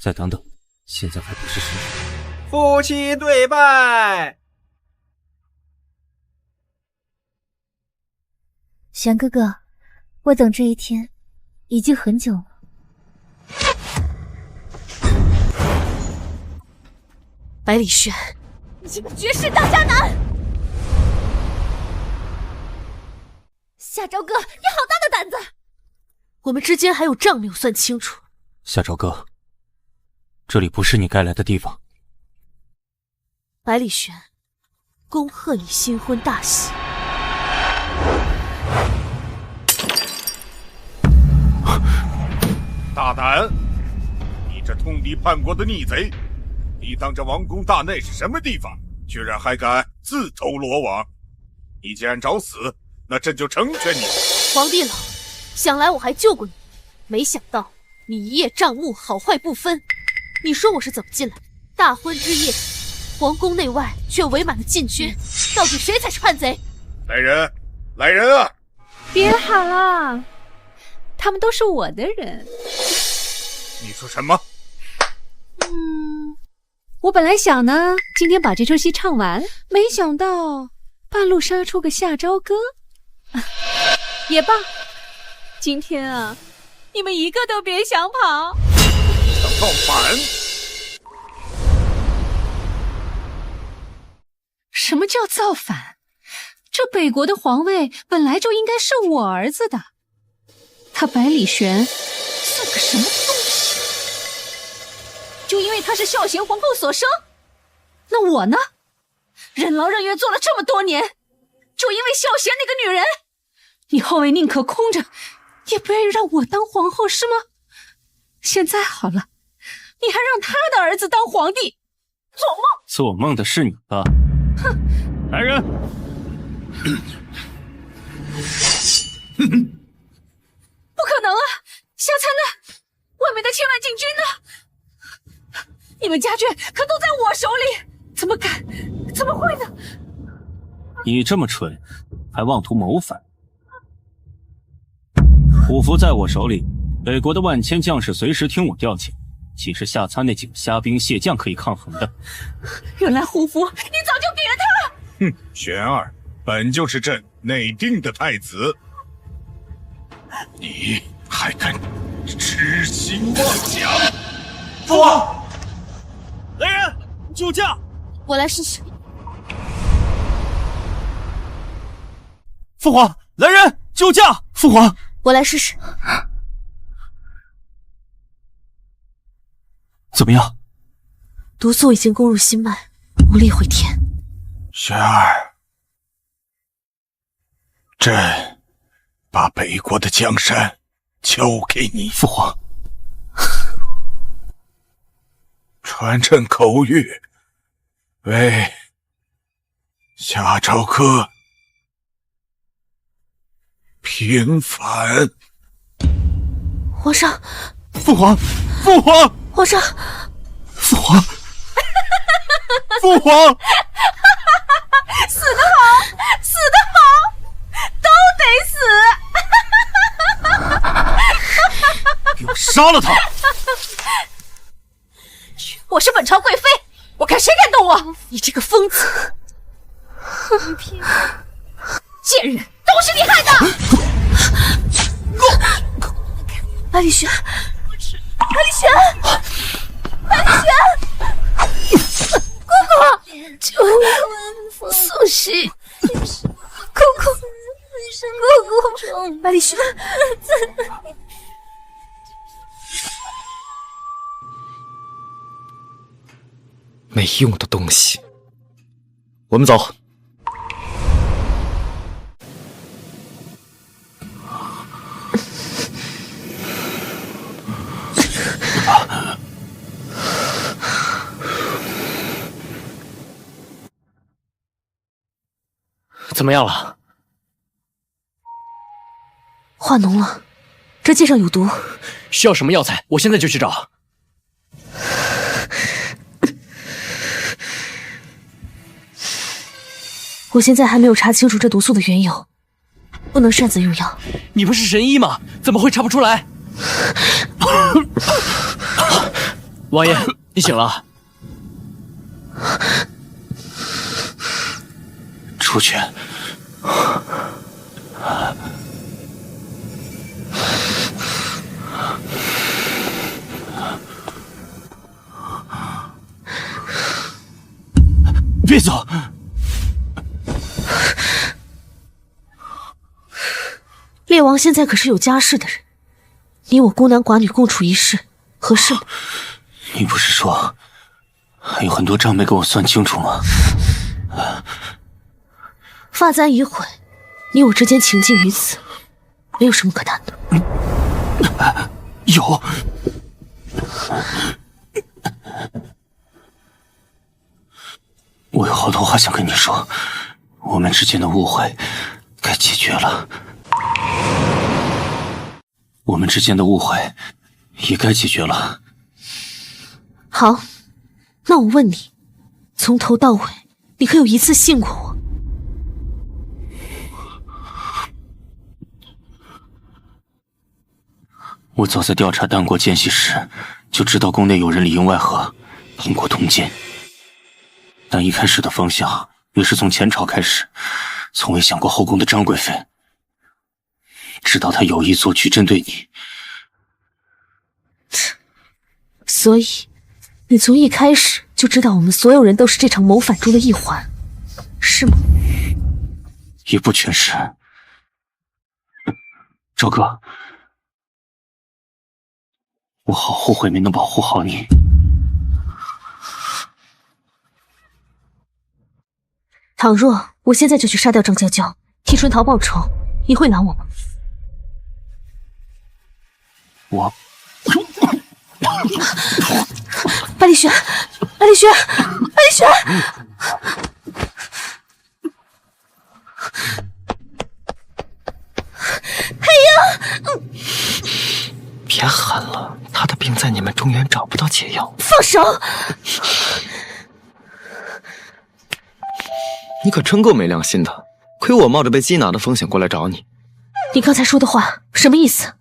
再等等，现在还不是时候。夫妻对拜。玄哥哥，我等这一天已经很久了。百里玄，你这个绝世大渣男！夏朝哥，你好大的胆子！我们之间还有账没有算清楚。夏朝哥，这里不是你该来的地方。百里玄，恭贺你新婚大喜。大胆！你这通敌叛国的逆贼，你当这王宫大内是什么地方？居然还敢自投罗网！你既然找死，那朕就成全你。皇帝老，想来我还救过你，没想到你一叶障目，好坏不分。你说我是怎么进来？大婚之夜，皇宫内外却围满了禁军，到底谁才是叛贼？来人，来人啊！别喊了，他们都是我的人。你说什么？我本来想呢，今天把这出戏唱完，没想到半路杀出个夏朝歌。也罢，今天啊，你们一个都别想跑。想造反？什么叫造反？这北国的皇位本来就应该是我儿子的，他百里玄算个什么东西？就因为他是孝贤皇后所生？那我呢？任劳任怨做了这么多年，就因为孝贤那个女人？你后位宁可空着，也不愿意让我当皇后是吗？现在好了，你还让他的儿子当皇帝，做梦！做梦的是你吧？哼！来人！不可能啊！夏参呢？外面的千万禁军呢？你们家眷可都在我手里，怎么敢？怎么会呢？你这么蠢，还妄图谋反？虎符在我手里，北国的万千将士随时听我调遣，岂是夏参那几个虾兵蟹将可以抗衡的？原来虎符你早就给了他！哼，玄儿本就是朕内定的太子，你还敢痴心妄想！父王，来人，救驾！我来试试。父皇，来人，救驾！父皇，我来试试。怎么样？毒素已经攻入心脉，无力回天。玄儿，朕把北国的江山交给你。父皇，传朕口谕，为夏朝歌平反。皇上，父皇，父皇，皇上，父皇，父皇，死得好，死得好，都得死！给我杀了他！我是本朝贵妃，我看谁敢动我！你这个疯子！贱人，都是你害的！百里玄，百里玄，百里玄，姑姑，救我！宋熙，姑姑，姑姑，百里玄，没用的东西，我们走。怎么样了？化脓了，这剂上有毒。需要什么药材？我现在就去找。我我现在还没有查清楚这毒素的缘由，不能擅自用药。你不是神医吗？怎么会查不出来？王爷，你醒了。出去。别走！烈王现在可是有家室的人，你我孤男寡女共处一室，合适吗？你不是说还有很多账没跟我算清楚吗？发簪已毁，你我之间情尽于此，没有什么可谈的。有。我有好多话想跟你说，我们之间的误会该解决了，我们之间的误会也该解决了。好，那我问你，从头到尾，你可有一次信过我？我早在调查丹国奸细时，就知道宫内有人里应外合，通过通奸。但一开始的方向也是从前朝开始，从未想过后宫的张贵妃。直到她有意做局针对你，所以你从一开始就知道我们所有人都是这场谋反中的一环，是吗？也不全是。赵哥，我好后悔没能保护好你。倘若我现在就去杀掉张娇娇，替春桃报仇，你会拦我吗？我，百里轩，百里轩，百里轩！黑鹰，别喊了，他的病在你们中原找不到解药。放手！你可真够没良心的，亏我冒着被缉拿的风险过来找你。你刚才说的话什么意思？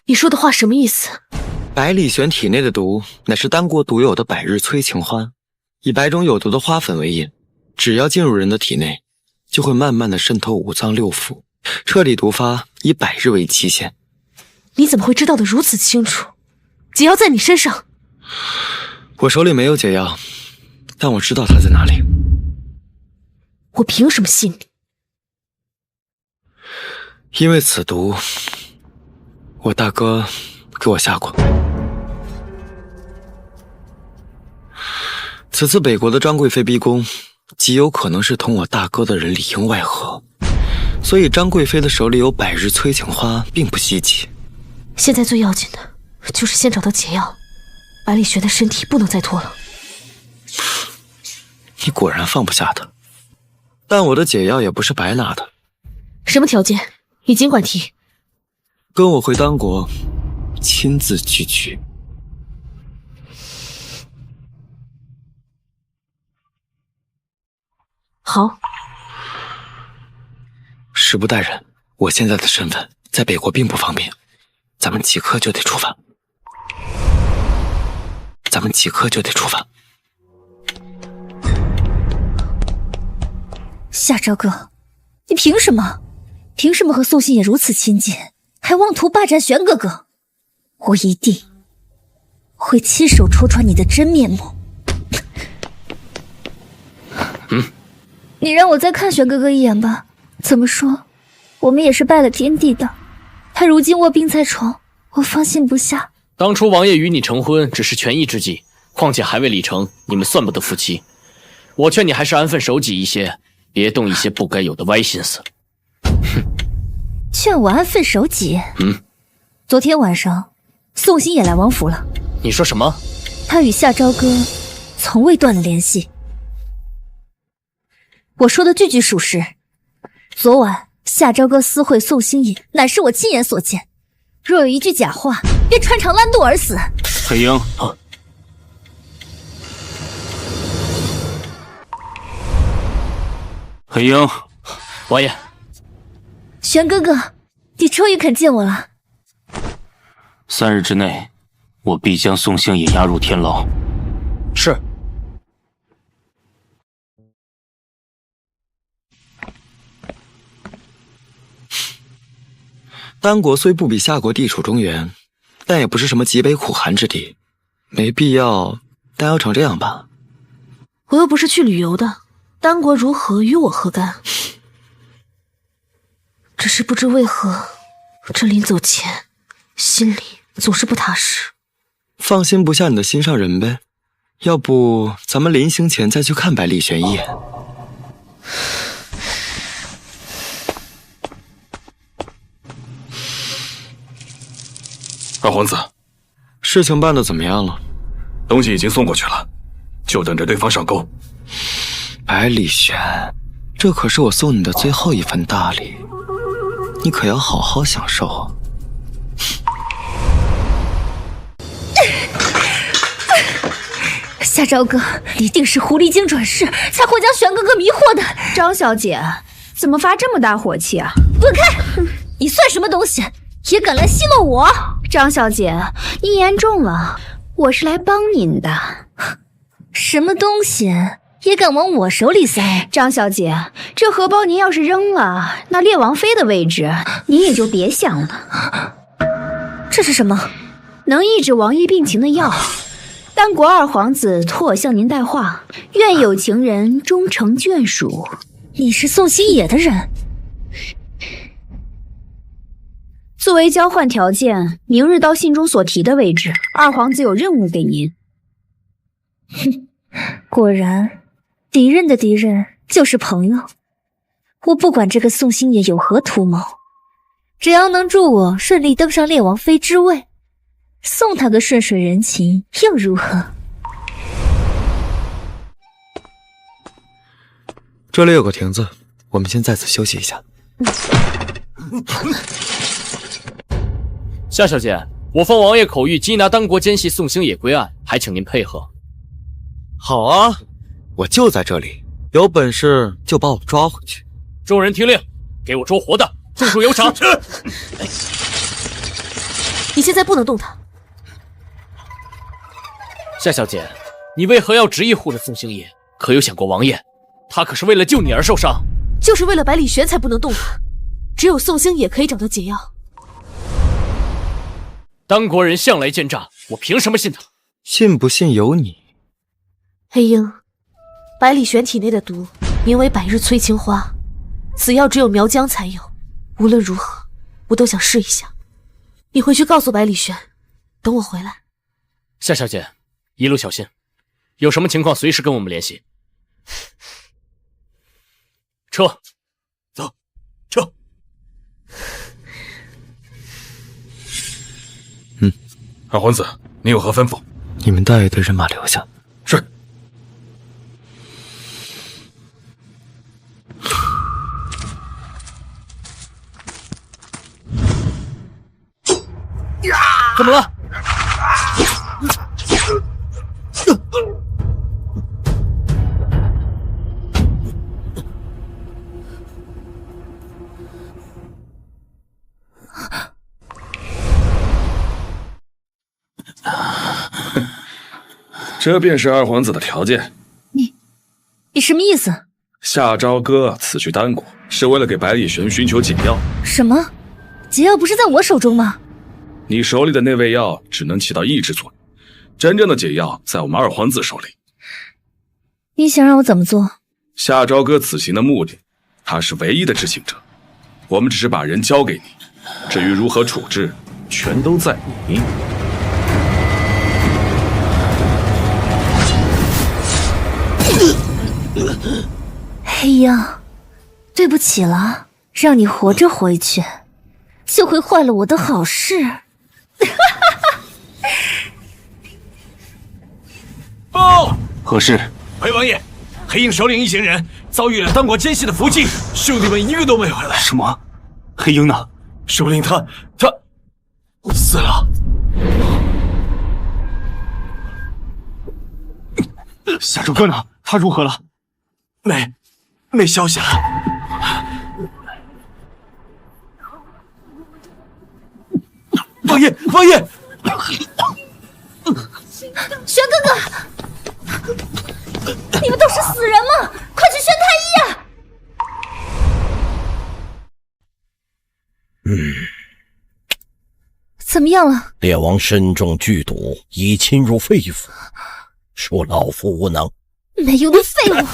你说的话什么意思？百里玄体内的毒乃是丹国独有的百日催情花，以百种有毒的花粉为引，只要进入人的体内，就会慢慢的渗透五脏六腑，彻底毒发，以100日为期限。你怎么会知道的如此清楚？解药在你身上。我手里没有解药，但我知道它在哪里。我凭什么信你？因为此毒，我大哥给我下过。此次北国的张贵妃逼宫，极有可能是同我大哥的人里应外合，所以张贵妃的手里有百日催情花并不稀奇。现在最要紧的就是先找到解药，百里玄的身体不能再拖了。你果然放不下他，但我的解药也不是白拿的。什么条件？你尽管提。跟我回丹国，亲自去取。好。时不待人，我现在的身份在北国并不方便，咱们即刻就得出发。夏朝哥，你凭什么和宋信也如此亲近，还妄图霸占玄哥哥？我一定会亲手戳穿你的真面目。你让我再看玄哥哥一眼吧。怎么说，我们也是拜了天地的，他如今卧病在床，我放心不下。当初王爷与你成婚只是权宜之计，况且还未礼成，你们算不得夫妻。我劝你还是安分守己一些，别动一些不该有的歪心思。劝我安分守己？昨天晚上，宋兴也来王府了。你说什么？他与夏朝歌从未断了联系。我说的句句属实。昨晚夏朝歌私会宋兴也，乃是我亲眼所见。若有一句假话，便穿肠烂肚而死。黑鹰，黑鹰，王爷，玄哥哥，你终于肯见我了。3日之内，我必将宋星野押入天牢。是。丹国虽不比夏国地处中原，但也不是什么极北苦寒之地，没必要单要成这样吧。我又不是去旅游的，丹国如何与我何干？只是不知为何，这临走前，心里总是不踏实。放心不下你的心上人呗，要不咱们临行前再去看百里玄一眼。二皇子，事情办得怎么样了？东西已经送过去了，就等着对方上钩。百里玄，这可是我送你的最后一份大礼，你可要好好享受。夏朝哥一定是狐狸精转世，才会将玄哥哥迷惑的。张小姐，怎么发这么大火气啊？滚开！你算什么东西，也敢来奚落我？张小姐，你言重了，我是来帮您的。什么东西也敢往我手里塞？张小姐，这荷包您要是扔了，那列王妃的位置您也就别想了。这是什么？能抑制王爷病情的药。丹国二皇子托我向您带话，愿有情人终成眷属。你是宋星野的人？作为交换条件，明日到信中所提的位置，二皇子有任务给您。哼，果然，敌人的敌人就是朋友。我不管这个宋星野有何图谋，只要能助我顺利登上列王妃之位，送他个顺水人情又如何？这里有个亭子，我们先在此休息一下。夏小姐，我奉王爷口谕缉拿丹国奸细宋星野归案，还请您配合。好啊，我就在这里，有本事就把我抓回去。众人听令，给我捉活的，种树有赏。你现在不能动他。夏小姐，你为何要执意护着宋星野？可有想过王爷？他可是为了救你而受伤。就是为了百里玄才不能动他，只有宋星野可以找到解药。丹国人向来奸诈，我凭什么信他？信不信由你。黑鹰，百里玄体内的毒名为百日催情花，此药只有苗疆才有。无论如何，我都想试一下。你回去告诉百里玄，等我回来。夏小姐，一路小心，有什么情况随时跟我们联系。撤，走，撤。二皇子，你有何吩咐？你们带一队人马留下。是。怎么了？这便是二皇子的条件。你什么意思？夏朝歌此去丹国，是为了给百里玄寻求解药。什么？解药不是在我手中吗？你手里的那味药只能起到抑制作用，真正的解药在我们二皇子手里。你想让我怎么做？夏朝歌此行的目的，他是唯一的执行者，我们只是把人交给你，至于如何处置，全都在你。黑鹰，对不起了，让你活着回去，就会坏了我的好事。报！何事？回王爷，黑鹰首领一行人遭遇了丹国奸细的伏击，兄弟们一个都没回来。什么？黑鹰呢？首领他死了。夏朝歌呢？他如何了？没消息了。王爷，王爷，玄哥哥，你们都是死人吗？快去宣太医啊！怎么样了？烈王身中剧毒，已侵入肺腑，恕老夫无能。没用的废物！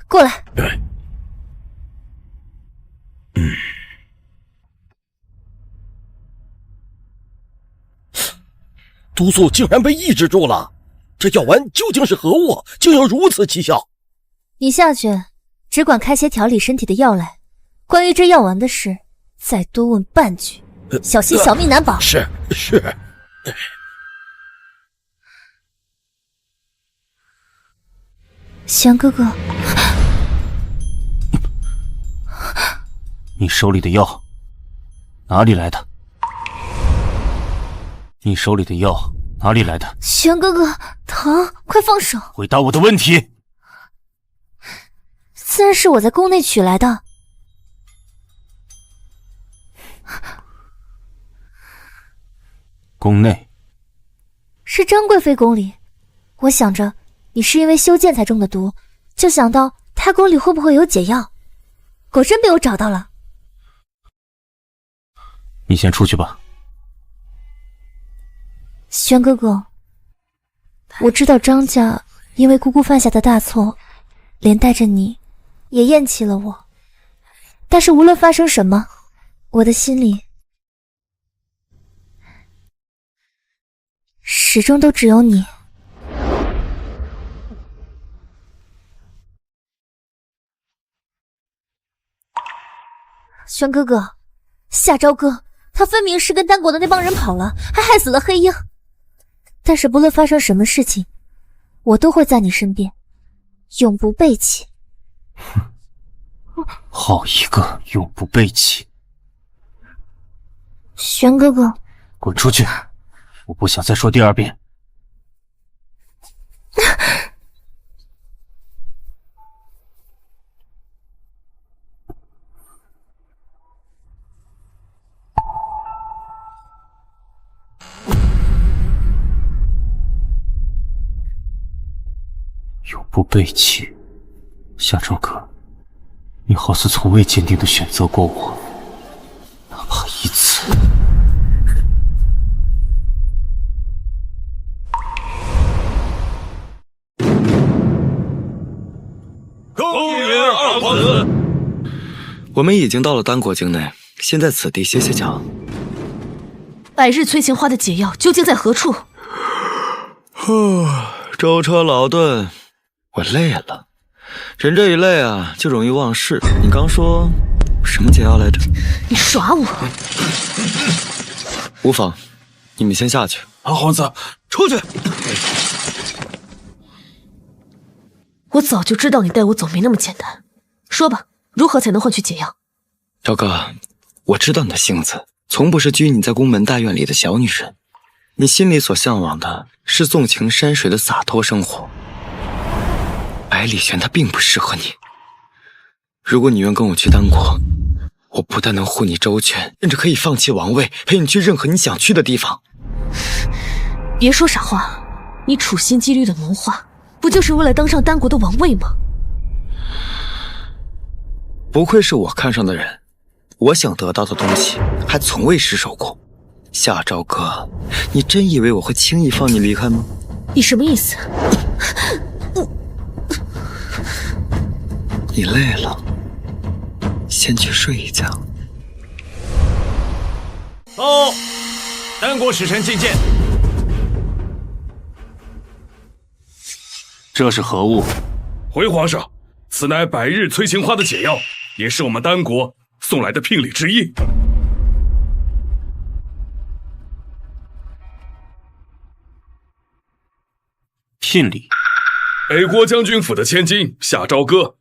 过来。毒素竟然被抑制住了，这药丸究竟是何物，竟有如此奇效？你下去，只管开些调理身体的药来。关于这药丸的事，再多问半句，小心小命难保。是。玄哥哥，你手里的药哪里来的？你手里的药哪里来的？玄哥哥，疼，快放手！回答我的问题。自然是我在宫内取来的。宫内？是张贵妃宫里。我想着你是因为修剑才中的毒，就想到太宫里会不会有解药，果真被我找到了。你先出去吧。玄哥哥，我知道张家因为姑姑犯下的大错，连带着你也厌弃了我，但是无论发生什么，我的心里始终都只有你。玄哥哥，夏朝歌他分明是跟丹国的那帮人跑了，还害死了黑鹰。但是不论发生什么事情，我都会在你身边，永不背弃。好一个永不背弃！玄哥哥，滚出去！我不想再说第二遍。永不背弃，夏朝歌，你好似从未坚定地选择过我，哪怕一次。恭迎二皇子！我们已经到了丹国境内，先在此地歇歇脚。百日催情花的解药究竟在何处？舟车劳顿，我累了。人这一累啊，就容易忘事。你刚说什么解药来着？你耍我！无妨，你们先下去。二皇子，出去！我早就知道你带我走没那么简单。说吧，如何才能换取解药？朝歌，我知道你的性子，从不是拘泥在宫门大院里的小女人。你心里所向往的是纵情山水的洒脱生活。百里玄他并不适合你。如果你愿跟我去丹国，我不但能护你周全，甚至可以放弃王位，陪你去任何你想去的地方。别说傻话，你处心积虑的谋划，不就是为了当上丹国的王位吗？不愧是我看上的人，我想得到的东西还从未失手过。夏朝歌，你真以为我会轻易放你离开吗？你什么意思？你累了，先去睡一觉。报，丹国使臣觐见。这是何物？回皇上，此乃百日催情花的解药，也是我们丹国送来的聘礼之一。聘礼？北国将军府的千金夏朝歌，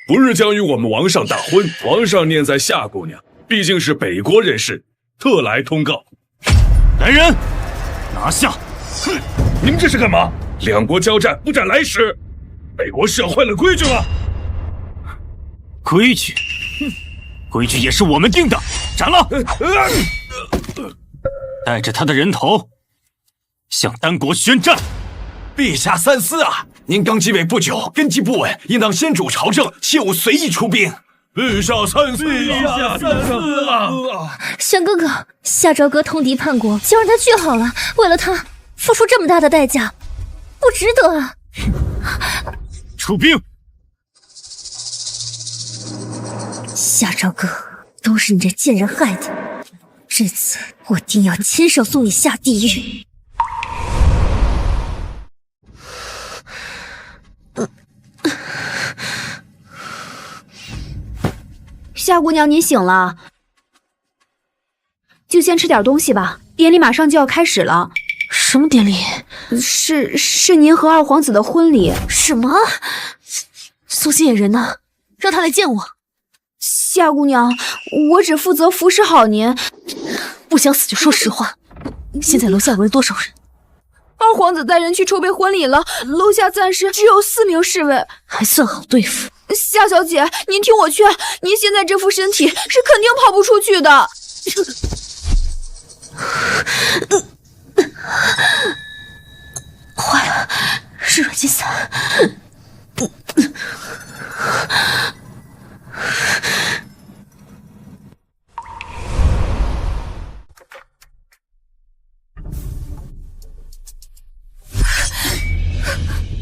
不日将与我们王上大婚，皇上念在夏姑娘毕竟是北国人士，特来通告。来人，拿下！哼，你们这是干嘛？两国交战，不斩来使，北国是要坏了规矩了？规矩，规矩也是我们定的，斩了！带着他的人头向丹国宣战。陛下三思啊！您刚继位不久，根基不稳，应当先主朝政，切勿随意出兵。陛下三思，陛下三思啊！玄哥哥，夏朝歌通敌叛国，就让他去好了。为了他付出这么大的代价，不值得啊！出兵！夏朝歌，都是你这贱人害的，这次我定要亲手送你下地狱！夏姑娘，您醒了，就先吃点东西吧。典礼马上就要开始了。什么典礼？是您和二皇子的婚礼。什么？苏心野人呢？让他来见我。夏姑娘，我只负责服侍好您。不想死就说实话。现在楼下围了多少人？二皇子带人去筹备婚礼了，楼下暂时只有4名侍卫，还算好对付。夏小姐，您听我劝，您现在这副身体是肯定跑不出去的。坏了，是软筋散。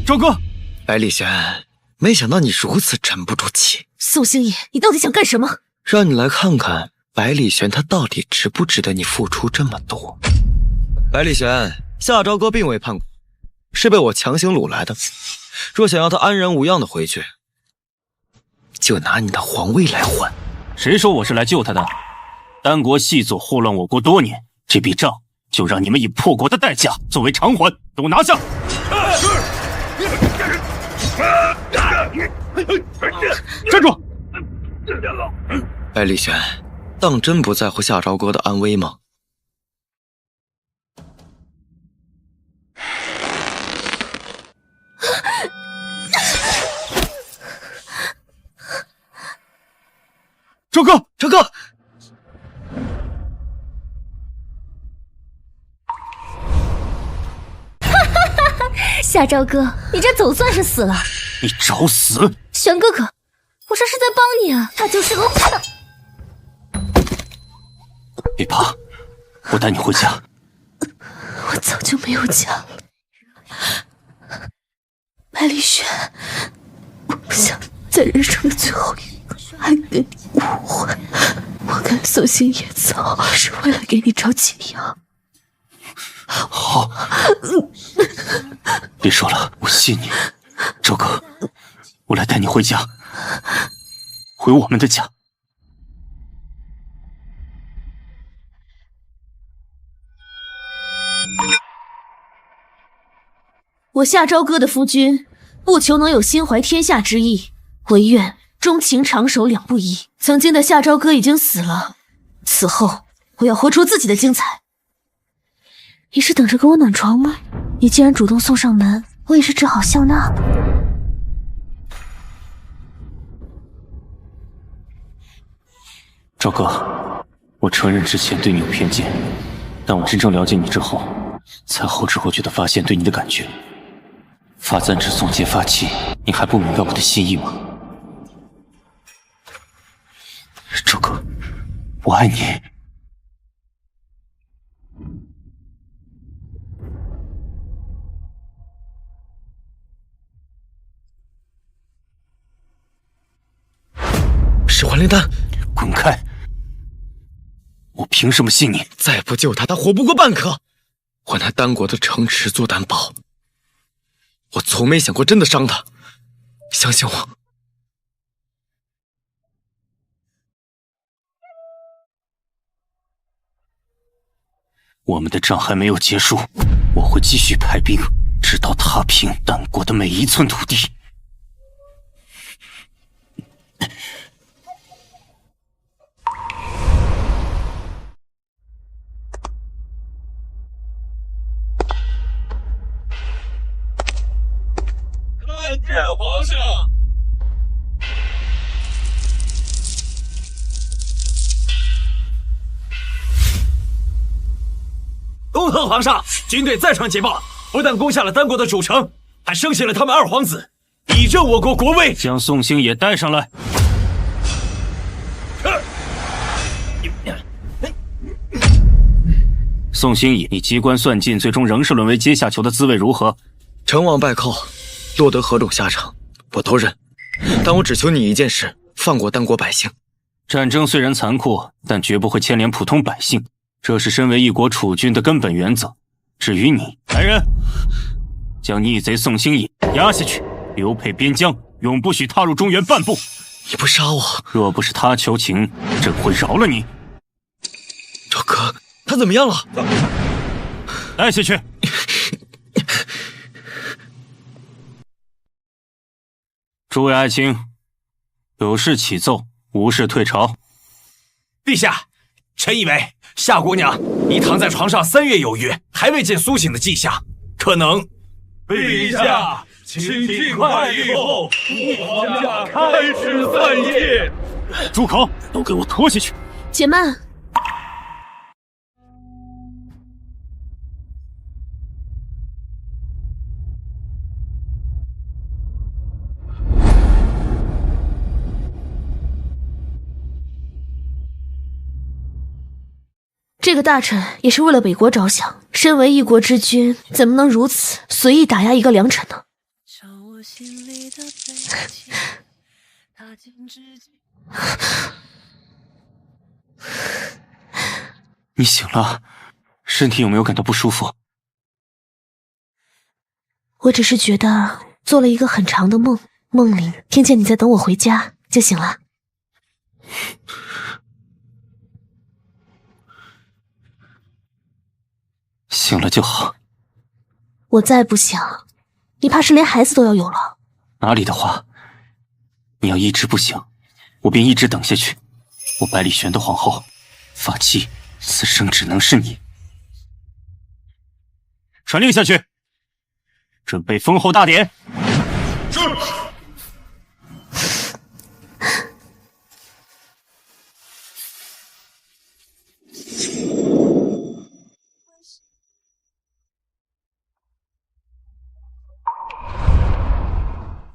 周哥，百里玄，没想到你如此沉不住气。宋星野，你到底想干什么？让你来看看百里玄他到底值不值得你付出这么多。百里玄，夏朝歌并未叛国，是被我强行掳来的。若想要他安然无恙的回去，就拿你的皇位来换。谁说我是来救他的？丹国细作祸乱我国多年，这笔账就让你们以破国的代价作为偿还，给我拿下！站住！百里玄，当真不在乎夏朝歌的安危吗？周哥，周哥！夏朝歌，你这总算是死了。你找死！玄哥哥，我这是在帮你啊！他就是个别怕，我带你回家。我早就没有家了，百里玄，我不想在人生的最后一刻还跟你误会。我跟宋星野走是为了给你找解药。好，别说了，我信你。周哥，我来带你回家，回我们的家。我夏朝歌的夫君，不求能有心怀天下之意，唯愿忠情长守两不疑。曾经的夏朝歌已经死了，此后我要活出自己的精彩。你是等着给我暖床吗？你既然主动送上门，我也是只好笑纳。周哥，我承认之前对你有偏见，但我真正了解你之后，才后知后觉地发现对你的感觉。发簪只送结发器，你还不明白我的心意吗？周哥，我爱你。是还灵丹，滚开！我凭什么信你？再不救他，他活不过半刻。还他丹国的城池做担保。我从没想过真的伤他，相信我。我们的仗还没有结束，我会继续派兵，直到踏平丹国的每一寸土地。参见皇上。恭贺皇上，军队再传捷报，不但攻下了丹国的主城，还生下了他们二皇子，以振我国国威。将宋兴也带上来。宋兴也，你机关算尽，最终仍是沦为阶下囚的滋味如何？成王败寇，落得何种下场，我都认。但我只求你一件事，放过丹国百姓。战争虽然残酷，但绝不会牵连普通百姓，这是身为一国储君的根本原则。至于你，来人，将逆贼宋兴也押下去，流配边疆，永不许踏入中原半步。你不杀我，若不是他求情，朕会饶了你。赵哥，他怎么样了？带下去。诸位爱卿，有事启奏，无事退朝。陛下，臣以为夏姑娘已躺在床上3月有余，还未见苏醒的迹象，可能……陛下，请尽快议后，皇家开始散宴。住口！都给我拖下去！且慢。这个大臣也是为了北国着想，身为一国之君，怎么能如此随意打压一个良臣呢？你醒了，身体有没有感到不舒服？我只是觉得做了一个很长的梦，梦里听见你在等我回家，就醒了。醒了就好。我再不想，你怕是连孩子都要有了。哪里的话，你要一直不醒，我便一直等下去。我百里玄的皇后，发妻，此生只能是你。传令下去，准备封后大典。是。